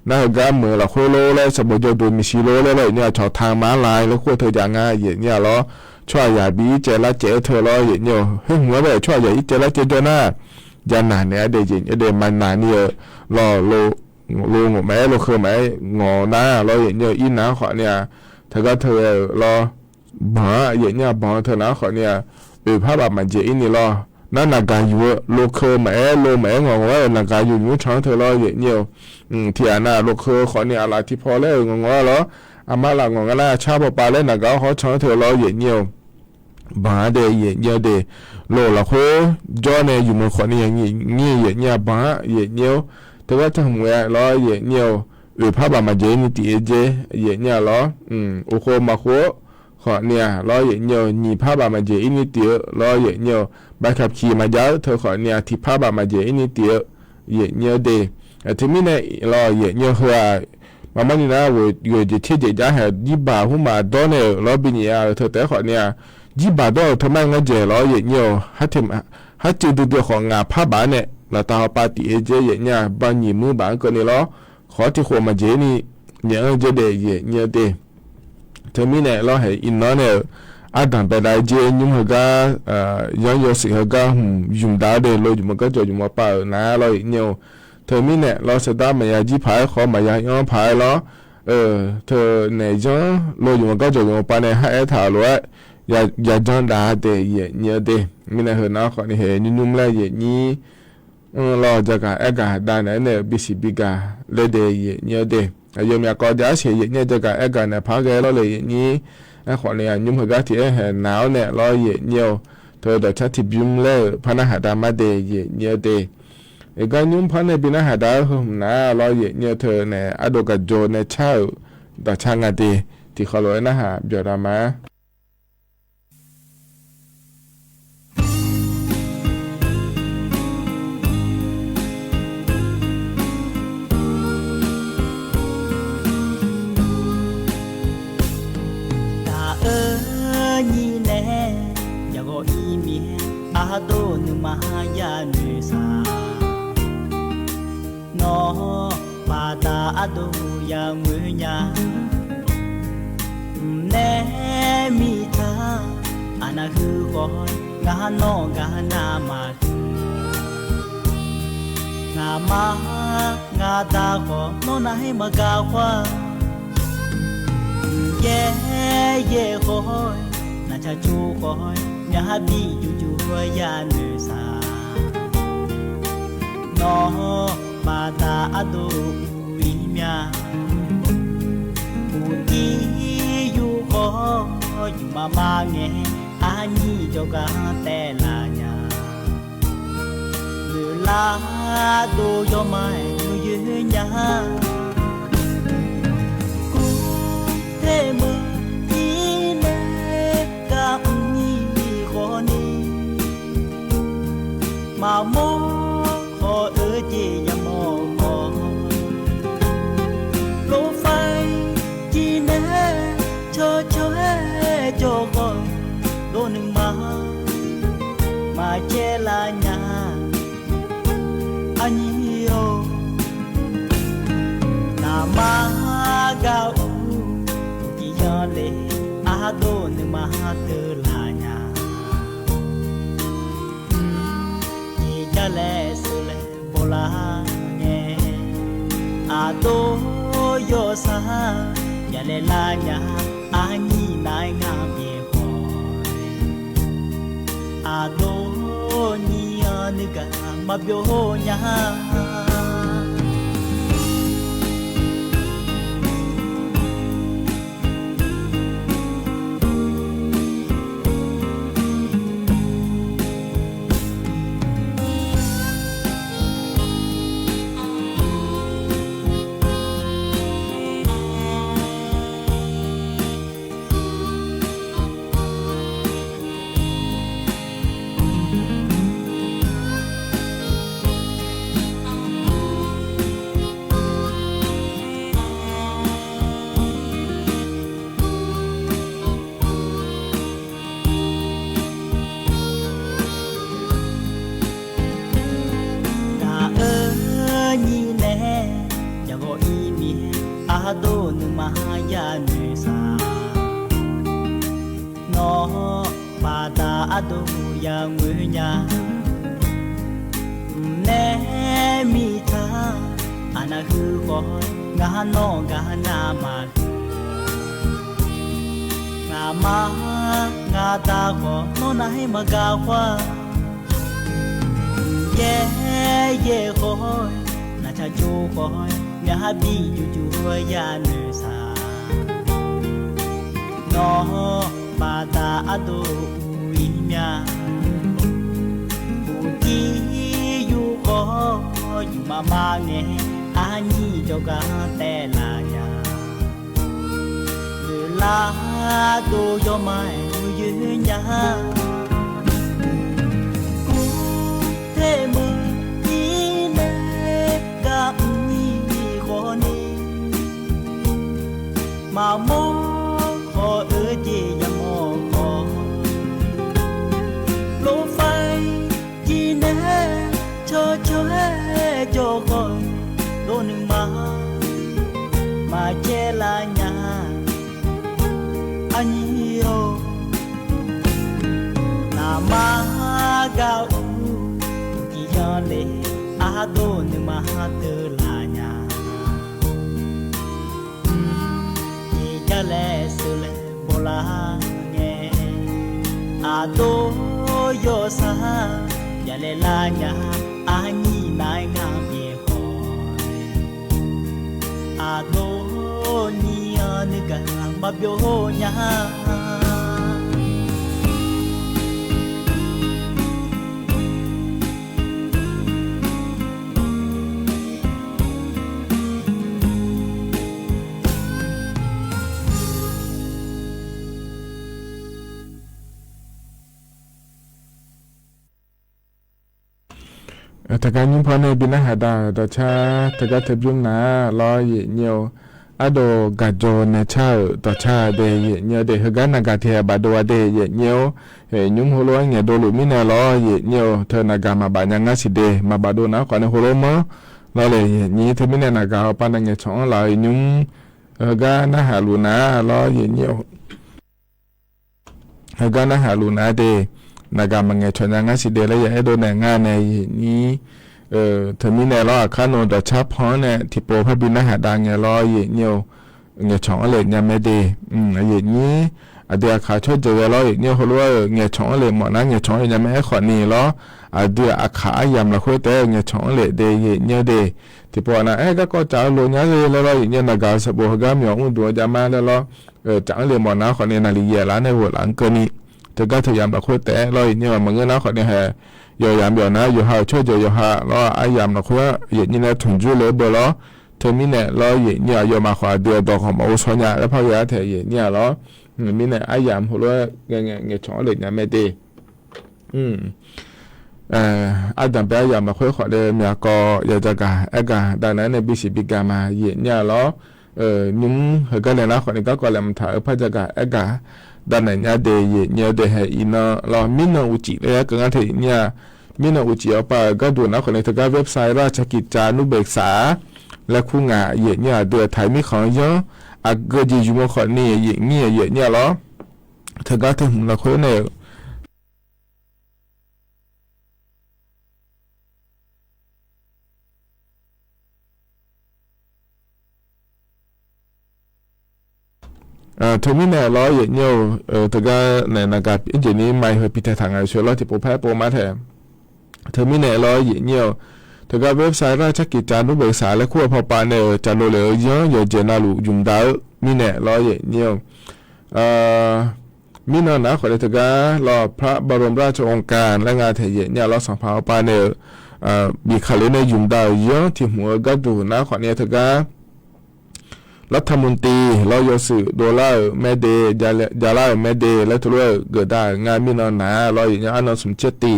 น่าก็เหมือนเราโคโลเลยสมบูรณ์โดยมิชิโลเลยเนี่ยชอทางม้าลายแล้วขั้วเธออย่างง่ายเนี่ยล้อช่วยอย่าบีเจละเจเธอล้อเนี่ยเฮ้ยหัวแบบช่วยอย่าอีเจละเจจน่ายานาเนี่ยเดมันนาเนี่ยล้อโลงแม่โลคือแม่งอหน้าล้อเนี่ยอินนะขอเนี่ยเธอก็เธอล้อบ้าเนี่ยบ้าเธอนะขอเนี่ยผ้าบามันเจอินนี่ล้อนั่นนักการอยู่โลคือแม่โลแม่งอว่านักการอยู่ยุ่งช้างเธอล้อเนี่ยที่อันน่ะโลคือขอเนี่ยอะไรที่พอแล้วงอล้ออามาหลังงอน่ะชาบปาเล่นนักการเขาช้างเธอล้อเนี่ยบ้าเดเนี่ยเดโลละโคจอเนี่ยอยู่มันขอเนี่ยเนี่ยบ้าเนี่ยแต่ว่าทั้งหมดล้อเนี่ยผ้าบามันเจนี่ตีเจเนี่ยล้อโอโคมาโคขอเนี่ยล้อเนี่ยนี่ผ้าบามันเจนี่ตีล้อเนี่ยใบขับขี่มาเยอะเธอขอเนี่ยที่ผ้าบามันเจนี่ตีเนี่ยเดที่มีเนี่ยล้อเนี่ยหัวมามันนี่นะอยู่ที่เจจ้าเหรอยี่บาหัวมาโดนเนี่ยล้อบินเนี่ยเธอแต่ขอเนี่ยยี่บาโดทำไมงั้นเจล้อเนี่ยให้จุดเดียวของงาผ้าบาเนี่ยเราตาปาติเจเนี่ยบางยี่มือบางก็เนี่ยล้อขอที่หัวมาเจนี่เนี่ยเจเดเนี่ยเดเธอมีเนี่ยเราให้อินน้อยเนี่ยอาดันไปได้เจยุ่งเหรอยังยศเหรอยุ่งดาวเดโลอยู่มันก็จะอยู่มาป่านะเราเนี่ยเธอมีเนี่ยเราสตาร์มายาจีพายขอมายาย้อนพายล้อเธอเนี่ยจังโลอยู่มันก็จะอยู่มาป่าเนี่ยให้ถ่ายเลยอย่าจังดาเดเนี่ยเดมีเนี่ยเหรอนะขอเนี่ยเห็นยุ่งเลยนี่เราจะการเอกาได้เนี่ยบิสิบิกาเลเดเนี่ยเดยมยากอจะเสียเนี่ยจะการเอกาเนี่ยพักแกเราเลยนี่ขอเนี่ยยุ่งเหรอที่เห็นหนาวเนี่ยเราเนี่ยเธอเดี๋ยวชัดที่บิมเลยพนักหาดามาเดเนี่ยเดก็ยุ่งพันในบินหาดานะเราเนี่ยเธอเนี่ยอดกับโจเนี่ยเช่าต่อช่างเดที่เขาเลยนะฮะเบียรามา阿多努玛呀女啥，喏巴达阿多呀母呀，呢米他阿那去过，阿喏阿那嘛去，阿妈阿大伙喏那嘿嘛嘎话，耶耶好，那cha chú好。nhà bi chú chú ya nữ sa no bata ado imya uti yu ko yu mama nge ani joga telanya la do yo mai yu nya ku te mo ti ne ka ni ko ni ma mo ko ơ chi ya mo ko lo phai chi ne cho cho ko do ning ma che la nya anh yêu na ma ga u ki ya le a do ne ma te la nya ni ja le su le bola ne a do yo sa ya le la nya a ni nai nga bie ko a do ni ya ni ga ma bio nya do nu ma ya ne sa no ba ta ado ya ngwe nya ne mi tha ana hu ko ga no ga na ma nga ta ko no na hi ma ga kwa ye ko na cha chu ko nhà bi chu ya ne sa no ba ta ado wi mya u ti yu ko yu mama nge ani joga te la ya la do yo mai yu nya ku te mo ti ne ga mà mô khó ơ chi ya mô khó lỗ phai chi nè cho khỏi đô nừng mà che la nhà anh yêu na ma ga u chi ya le a đô nừng ma te la nhà le su le bola nge a do yo sa ya le la nya a ni nai nga bie ko a do ni a ni ga ma bio nyaถ้าการยิ่งพอในบินหาดาดชาถ้าการเทียบยุ่งนะรอเยี่ยวอโดกัดโจนชาต่อชาเดยเยี่ยวเดฮกันนากาเทียบาดวเดยเยี่ยวยุ่งหัวล้วนเงี้ยโดลุมินาล้อเยี่ยวเธอนากามาบายังงัสิเดมาบาดูนะขวัญหัวล้วนมั้งล้อเลยยี่เธอมินานากาปานเงี้ยช่องลายยุ่งกันนะหาลูนะล้อเยี่ยวกันนะหาลูนะเดนากามังเงชวนยังงั้นสิเดลยาให้โดนงานในนี้เธอมีในล้อข้าโนดชับพอเนี่ยที่โปรพบินหาดังเงล้อเยี่ยวเงช่องอะไรเนี่ยไม่ดีอย่างนี้ เดือขาช่วยเจอล้อเนี่ยเขารู้ว่าเงี้ยช่องเลยหมอนะเงี้ยช่องยังไม่ให้ขอนี่ล้อเดือขายำละคุยแต่เงี้ยช่องเลยเดยเนี่ยเดที่พอนะก็จะลงเนี่ยเลยแล้วเนี่ยนักการสบู่ก็มีองค์ตัวจะมาแล้วล้อจังเลยหมอนะขอเนี่ยนาฬิกาล้านในหัวหลังเกินนี้จะก็พยายามละคุยแต่ล้อเนี่ยมันเงินนะขอเนี่ย有样表呢，有好ช่วย有好，然后ยามละคุยเนี่ยนะถุงจุเลยบ่ล้อเธอมีเนี่ยล้อเนี่ย有มาขวาเดือดของมาอุศเนี่ยแล้วพอยาเธอเนี่ยล้อมีเนี่ยยามหัวล้อเงี้ยช่องเลยเนี่ยไม่ดีดันไปยามละคุยขอเดิมเนี่ยก็อยากจะกะดังนั้นในบิสิบิกามาเนี่ยล้อนุ่มก็เลยนะคนนี้ก็เลยมันถ่ายพระจักรกะด้านไหนเนี่ยเดียเนี่ยเดียให้อินเรามินอุจิเลยก็งั้นเถอะเนี่ยมินอุจิเอาไปก็ดูนะคนนี้ถึงกับเว็บไซต์ราชกิจจานุเบกษาและคู่งานเนี่ยเดือดไทยมีของเยอะก็จะอยู่มาคนนี้เนี่ยล้อถึงก็ถึงเราคุยเนี่ยทวีเนี่ยล้อเนี่ยถึงก็ในนักการอินเจนี่ไม่เคยพิจารณาช่วยล้อที่ผมแพ้โปรมาแทนทวีเนี่ยล้อเนี่ยถึงก็เว็บไซต์ราชกิจจานุเบกษาและขั้วพอปานเนี่ยจะโนเลเยอะอยู่เจนาลูยุ่งดาวมีเนี่ยล้อเนี่ยมีนนะคนถึงก็ล้อพระบรมราชโองการและงานเทียเนี่ยล้อสัมภาระปานเนี่ยมีขลุ่นในยุ่งดาวเยอะที่หัวก็ดูนะคนเนี่ยถึงก็รัฐมนตรีรอยสื่อดอลลาร์แม่เดยาลาแม่เดและทุเรศเกิดได้งานมินอนาลอยอย่างอันนั้นสมเจติ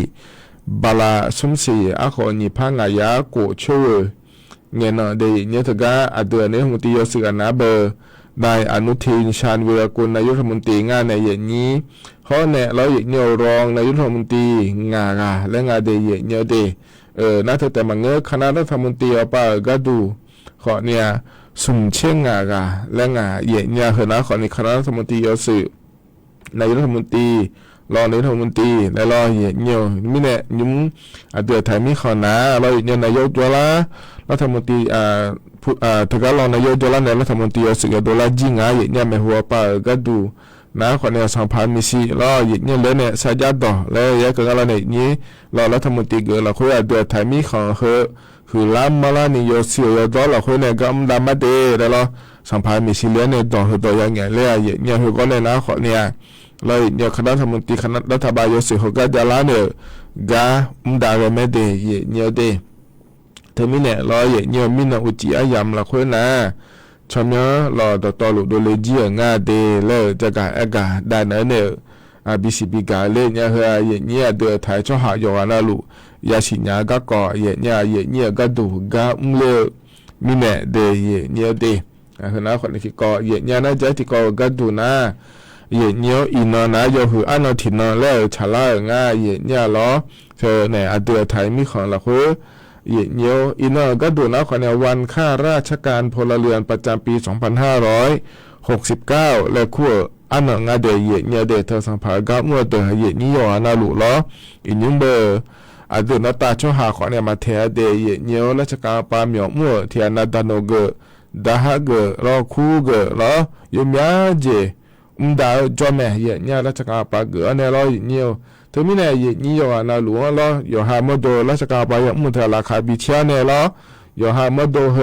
บาลาสมศรีอาขอนิพังอายาโกช่วยเงินเดียเนี่ยถึงก็อดีตในรัฐมนตรีสื่อนาเบอร์นายอนุทินชาญวีรกุลนายกรัฐมนตรีงานในอย่างนี้เขาเนี่ยเราอย่างเนี่ยรองนายกรัฐมนตรีงาและงานเดียเนี่ยเดน่าจะแต่มังเงคณะรัฐมนตรีเอาไปก็ดูขอเนี่ยสุ่มเชื่องาและงาเนี่ยเหรอนะขอในคณะรัฐมนตรีสื่อนายรัฐมนตรีรองนายรัฐมนตรีและรอเนี่ยมิเนี่ยยุ่งเดือดไทยมีขอนะรอเนี่ยนายกจุฬารัฐมนตรีถึงก็รองนายกจุฬาในรัฐมนตรีสื่อดอลลาร์จิงเนี่ยไม่หัวป่าก็ดูนะขอเนี่ยสัมพันธ์มิสิรอเนี่ยเลยเนี่ยสายยัดต่อแล้วยังก็เราเนี่ยนี้รอรัฐมนตรีเกิดเราคุยเดือดไทยมีขอคือลำมาลานี่ยอสิยอดอเราคนเนี่ยก็ดามาเดแล้วเราสัมภาระมิสิเลียเนี่ยต่ออย่างเงี้ยเลยเนี่ยคือก็เนี่ยนะขอเนี่ยเราเนี่ยคณะรัฐมนตรีคณะรัฐบาลยอสิเขาก็จะล้าเนี่ยก็ดาเรเมเดเนี่ยเดเธอมีเนี่ยเราเนี่ยมีนะอุจิอายามเราคนนะชมเนี่ยเราต่อหลุดโดยเลจีงาเดแล้วจะกะได้เนี่ยบิสิบิกาเลยเนี่ยเฮ้ยเนี่ยเดือดไทยชอบหายอนะลูยาสิญาก็ก่อเนี่ยก็ดูก็เลมีเนี่ยเดเนี่ยเดคือนะคนที่ก่อเนี่ยนะจะที่ก่อก็ดูนะเนี่ยอินนะยอคืออันนั้นที่นั่นแล้วชะลาง่ายเนี่ยล้อเธอเนี่ยเดือดไทยมีของละคือเนี่ยอินนะก็ดูนะคนเนี่ยวันข้าราชการพลเรือนประจำปี2569และคู่อันนั้นงาเดเนี่ยเดเธอสัมภาระก็เมื่อเดือนนี่ยอนะลูล้ออินยังเบอเดือนตาช่วหาขอเนี่ยมาเทียเดยเนี่ยราชการปาเมียวมั่วเทียนาดานเกดาฮะเกรอคูเกรอยมยาเจดาจอมเนี่ยราชการปาเกอันเนี่ยรอเนี่ยถึงมีเนี่ยนี่ยอนาหลวงรอยหามโดราชการปายมั่วเทราคาบิเชียเนี่ยรอยหามโดเฮ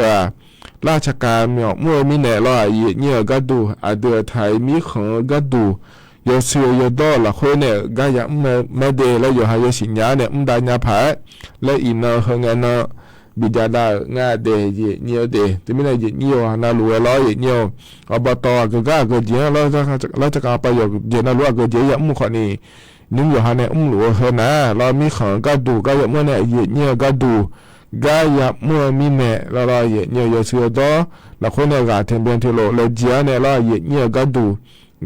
ราชการเมียวมั่วมีเนี่ยรอเนี่ยก็ดูเดือไทยมีของก็ดูยอสิยอดอละคนเนี่ยก็ยังไม่เดแล้วอยู่หายสิญญาเนี่ยได้ญาผาและอินเนอร์เฮงเนอบิดาดางาเดเนี่ยเดที่ไม่ได้เนี่ยนาลัวล้อเนี่ยอบตก็เจียแล้วราชการไปอยู่เจียนาลัวก็เจียมุ่งขอนี่นึกอยู่หาเนี่ยลัวเฮนะเรามีของก็ดูก็ยังเมื่อเนี่ยก็ดูก็ยังเมื่อมีเนี่ยเราเนี่ยยอสิยอดอละคนเนี่ยก็เทมเบนที่โลแล้วเจียเนี่ยเราเนี่ยก็ดู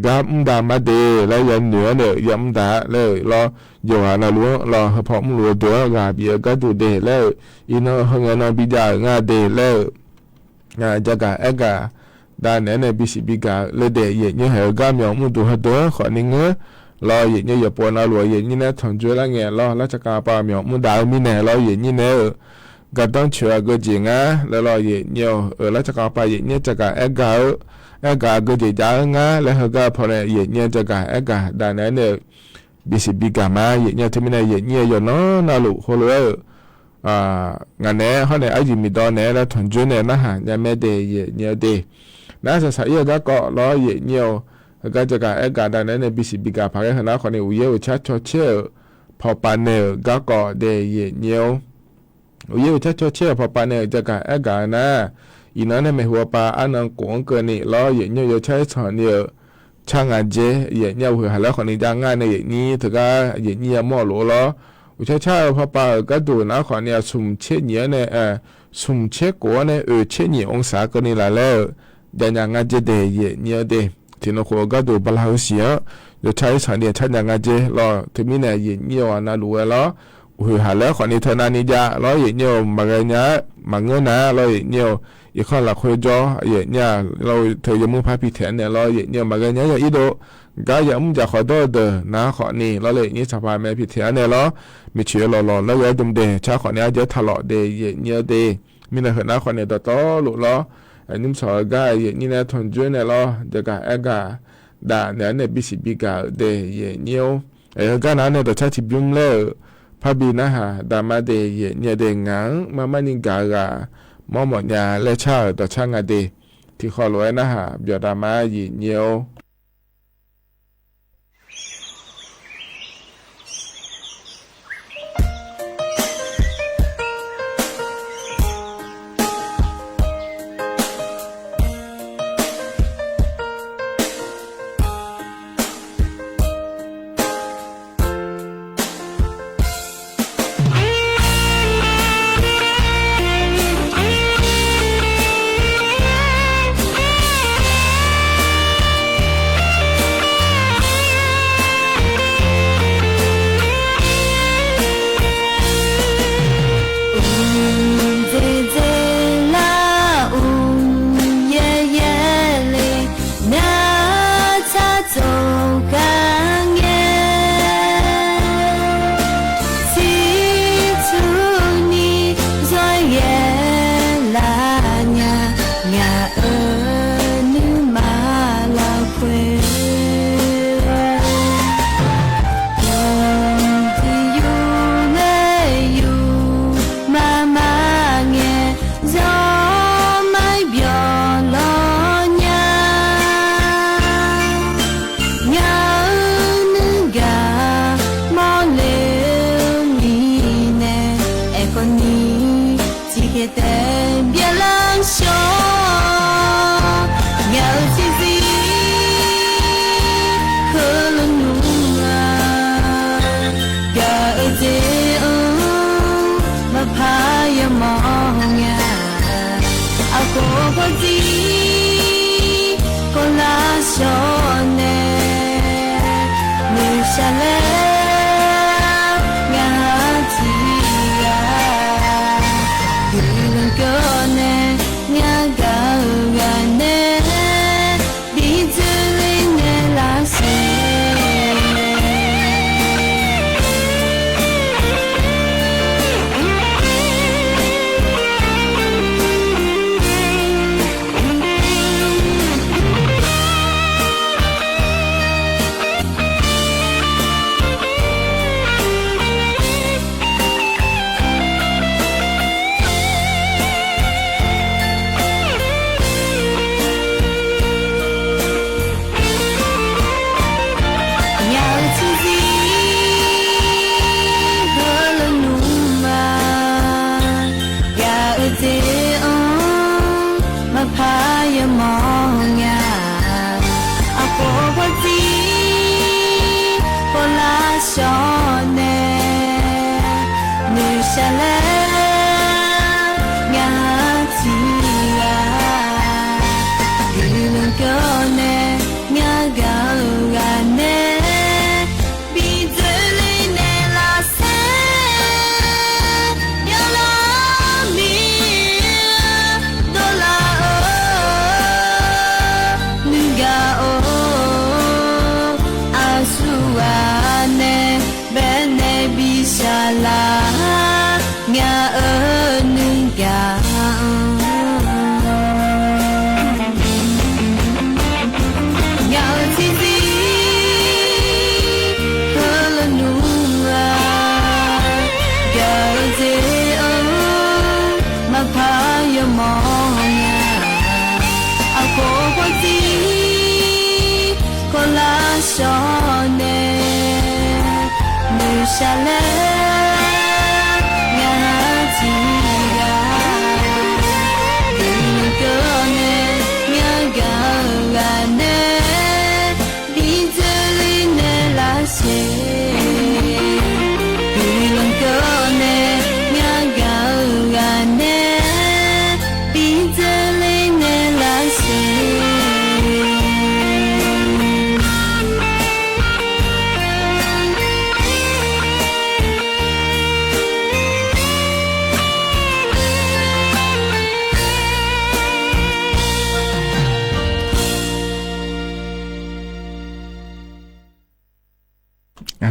ก็ดามาเดแล้วยันเหนือเนี่ยยัดาเลยรออยู่หานาลัวรอพอมลัวตัวกาเบียก็ดูเดแล้วอินเนอร์เฮงนาบิดางาเดแล้วจะกะกะด้านเนี่ยบิสิบิกาเลยเดเนี่ยเหรอกาเมียวมุตัวตัวขอนิ่งรอเนี่ยอย่าปวดนาลัวเนี่ยนะถอนจุละเงี้ยรอราชการปาเมียวมุดาวมีเนี่ยรอเนี่ยก็ต้องเชื่อก็จริงแล้วรอเนี่ยราชการปาเนี่ยจะกะกะ กาก็จะจ้างาแล้วก็พอเนี่ยเย็นเนี่ยจะกากาด่านนั้นเนี่ยบิสิบิกามาเย็นเนี่ยที่ไม่ได้เย็นเนี่ยอยู่เนาะน่าลูกเขาเลยงานเนี่ยเขาเนี่ยไอ้จิมีตอนเนี่ยแล้วทนจุนเนี่ยนะฮะยังไม่ได้เย็นเนี่ยดีน่าจะใช้ยาก็ล้อเย็นเนี่ยก็จะกาด่านนั้นเนี่ยบิสิบิกาพาให้เขาคนเนี่ยอุยอุชัดชดเชยพอปานเนี่ยก็ได้เย็นเนี่ยอุยอุชัดชดเชยพอปานเนี่ยจะกานะอีนั้นเนี่ยไม่หัวปลาอันนั้นกงเกินนี่ล้อเย็นเนี่ยใช้สอนเนี่ยช่างอาเจเย็นเนี่ยหัวหันแล้วคนนี้จ้างงานในเย็นนี้ถือก็เย็นเนี่ยมั่วหลัวล้ออุชาชาพอปลาก็ดูนะคนเนี่ยสุ่มเช็ดเนี่ยเนี่ยสุ่มเช็ดกัวเนี่ยเช็ดเนี่ยองศาก็นี่ละแล้วเดี๋ยวงานเจเดเย็นเนี่ยเดที่นหัวก็ดูปลาเสียจะใช้สอนเนี่ยช่างงานเจล้อถึงมีเนี่ยเย็นเนี่ยวันนั้นรู้ล้อหัวหันแล้วคนนี้เท่านั้นนี่จ้าล้อเย็นเนี่ยมาเงี้ยมาเงินนะล้อเย็นเนี่ยอีกคนละคุยจ่อเย็นเนี่ยเราเธอยังมุ่งพาพิเศษเนี่ยล้อเย็นเนี่ยมาเงี้ยอย่างอีโดก็ยังมุ่งจะขอโทษเด้อนะขอนี่ล้อเลยนี่สภาพแม่พิเศษเนี่ยล้อมีเชื้อหล่อๆแล้วไว้ดมเดชาขอเนี่ยเยอะทะเลาะเดเย็นเนี่ยเดมีนะเห็นนะขอเนี่ยต่อหลุดล้ออันนี้สอนก็เย็นนี่นะทนจุนเนี่ยล้อจะกะกะด่าเนี่ยบิสิบิกาเดเย็นเนี่ยก็นั้นเนี่ยต่อชาติบิมเล่พาบีนะฮะดามาเดเย็นเนี่ยเดงังมานิกามอหมดยาและชาต่อช่างอดีที่ขอรวยนะฮะเบียดามาหยีเนียวShala 少年，女下来俺几个，你个呢俺个俺呢，你这里呢那些，你个呢俺个俺呢，你这里呢那些。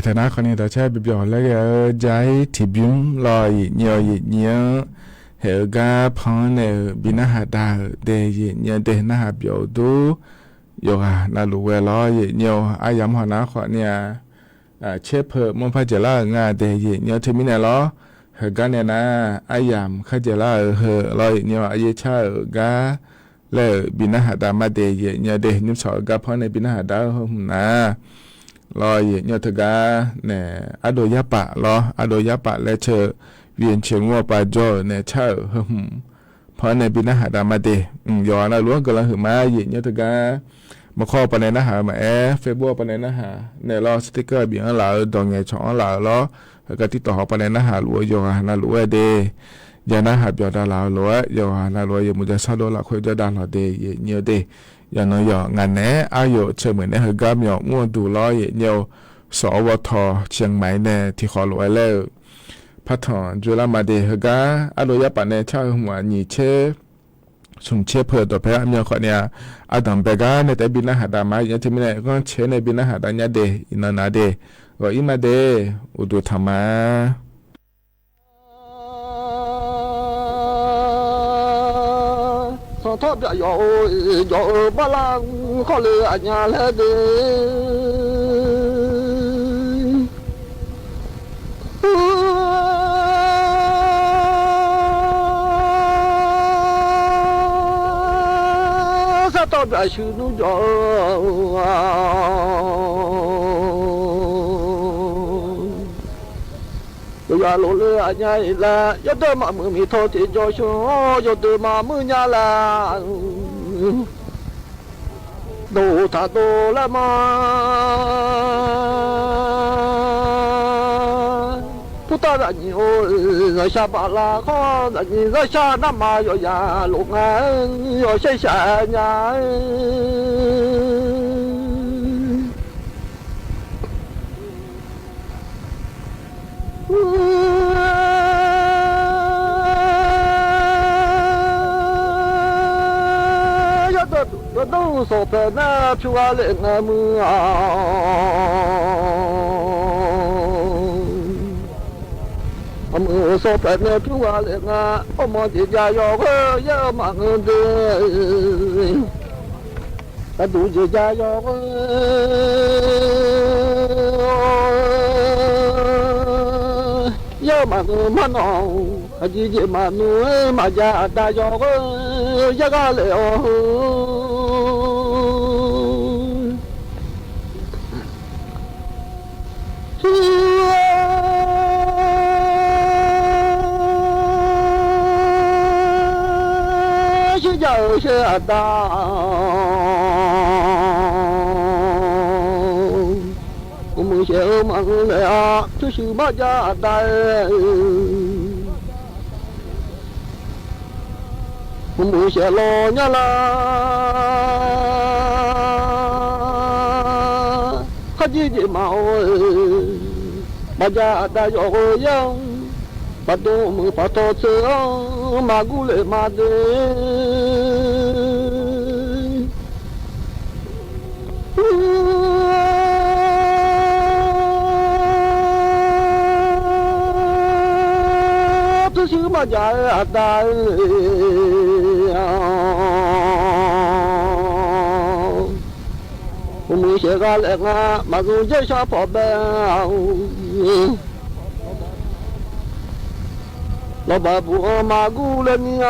ฐานะคนนี้ต่อใช้บิบยอแล้วก็ใจที่บิมลอยเนียวเนียวเหรอกาพอนเนบินาหาดาเดยเนียวเดนาหาเบียวดูโยกานาลูเวลอยเนียวอายำหอนาขอเนี่ยเชฟเพอมงพระเจล่างาเดยเนียวเทมิเนลอเหรอกาเนี่ยนะอายำข้าเจล่าเหรอลอยเนียวอายชาเหรอกาแล้วบินาหาดามาเดยเนียวเดนิมสอกาพอนในบินาหาดาหุ่นนะลอยเนียทกาเนี่ยอโดยปะลออโดยปะและเชอเวียนเชิงว่าปาจอเนี่ยเชอเพราะในบินาหาดามาเดยอนะล้วงกำลังหือมาเนียทกามาข้อปนในนะหามาเฟซบุ๊กปนในนะหาเนี่ยรอสติ๊กเกอร์เบียงหล่าดองไงช่องหล่าล้อก็ติดต่อปนในนะหาลัวยอนะลัวเดยานะหาเบียดาลาลัวยอนะลัวยมุจะซาโดละคุยจะดาลาเดเนียเดยานอยงานแหนอายุเชื่อเหมือนในเหตุการณ์มีง่วงดูล้อเนียวสวทเชียงใหม่เนี่ยที่ขอรวยแล้วพัฒน์จุฬามาเดเหตุการณ์อารมณ์ปันในชาวหัวหนีเชสุ่มเชเพื่อตัวแพ้มีคนเนี่ยอาดัมเบกาในแต่บินหาดามาอย่างที่มีเนี่ยก็เชในบินหาดาเนี่ยเดอินนาเดก็อิมาเดอุดุธรรมะทอดยอยบาลังข้อเลือญาเลเดสะทอดชื่อนุจอยาโลเลอญาลายะเดมามือมีโทติจอชอยะเดมามือญาลาโดทาโดละมาพุทธะญิโอราชาบาลาขอญิราชานามายอยาลงอันยอเชชะญา都说的那漂亮啊么啊，我们说的那漂亮啊，我们的家要个要忙的，那都是家要个。要嘛嘛喏，啊姐姐嘛喏嘛家大家个一个了。是就是大。我们小忙了，就是马家大。我们小老娘啦，哈姐姐嘛马家大有样，把东门把刀子马古来马的。是马家大我们写个来啊，马上就下跑呗。老爸不马古了你啊，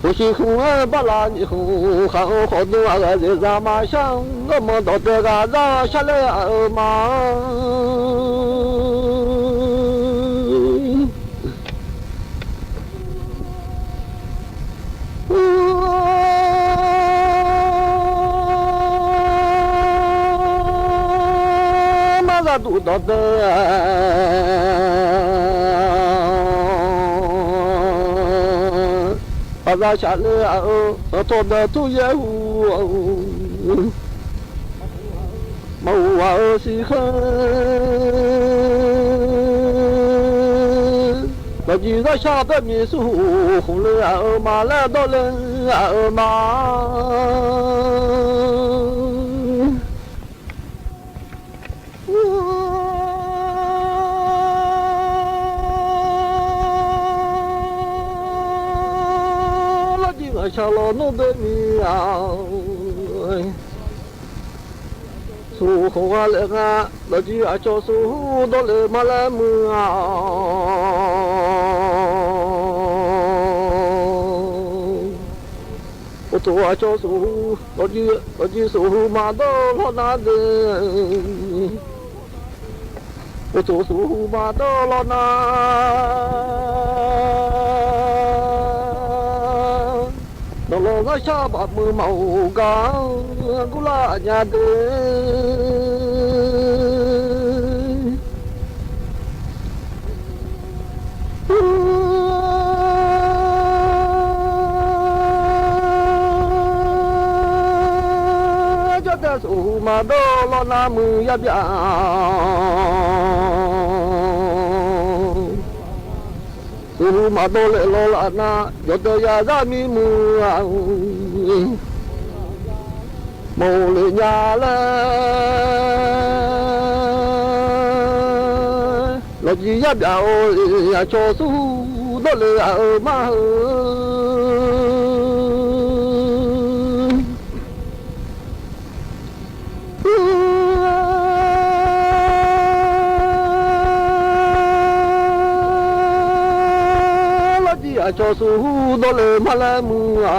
我是西红巴拉尼红，看好多个人咱马上，我们到这个让下来嘛。马上都到的。巴扎下来哦，做的都也糊，毛娃儿是很，那几个下的米数，红了儿马来到人儿马。下了弄得你啊，苏红啊那个，那就啊叫苏到了马来木啊，我做啊叫苏，那就苏马到了那的，我做苏马到了那。老个下巴木毛刚，古拉家的，叫的苏马到了那木呀边。苏马多来罗拉那，有的呀咱咪木啊，毛来呀嘞，老几呀表呀叫苏多来啊嘛。叫苏到了马来木啊，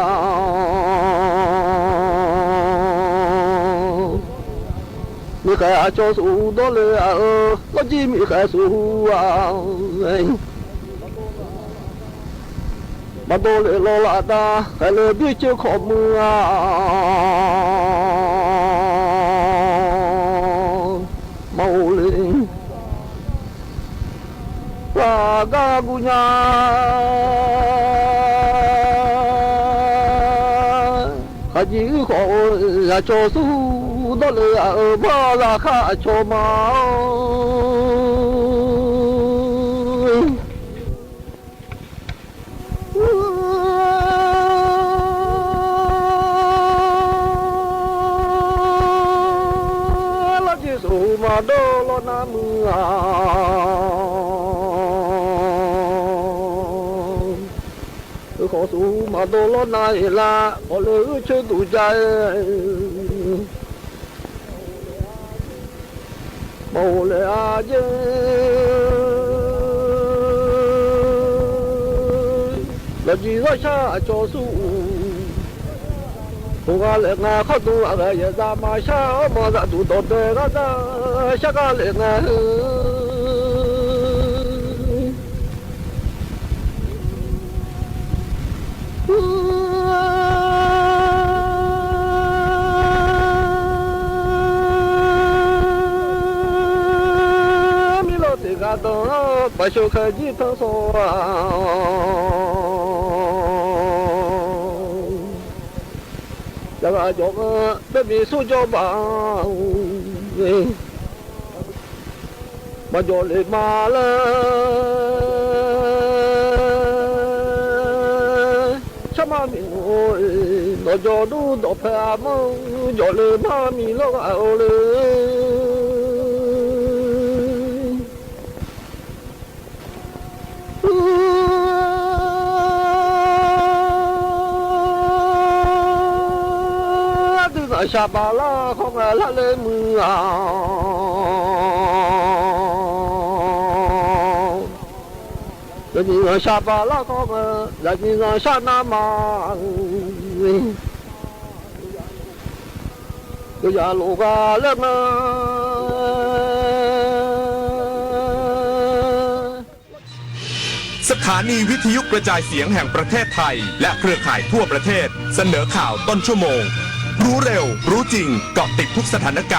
你还叫苏到了啊，我今米还苏啊，马到了老拉达，还来别叫靠木啊，毛嘞。哇嘎姑娘，还几好呀？叫苏到了马拉卡叫嘛？那几苏马到了那木啊？可苏马多了那一拉，我了去度假，冇了阿姐，那几个下叫苏，我来那好多啊个也咱马下马上都到这个咱下个来那。米老这个东，把小开机头说啊，这个叫个那米塑胶棒，把叫来马了。妈咪我那叫都到拍梦，叫了妈咪老熬了。都在下巴啦，看看他的门啊。人人下巴拉高门，人人下那马，有呀路个人们。 สถานีวิทยุกระจายเสียงแห่งประเทศไทยและเครือข่ายทั่วประเทศเสนอข่าวต้นชั่วโมง รู้เร็วรู้จริงเกาะติดทุกสถานการณ์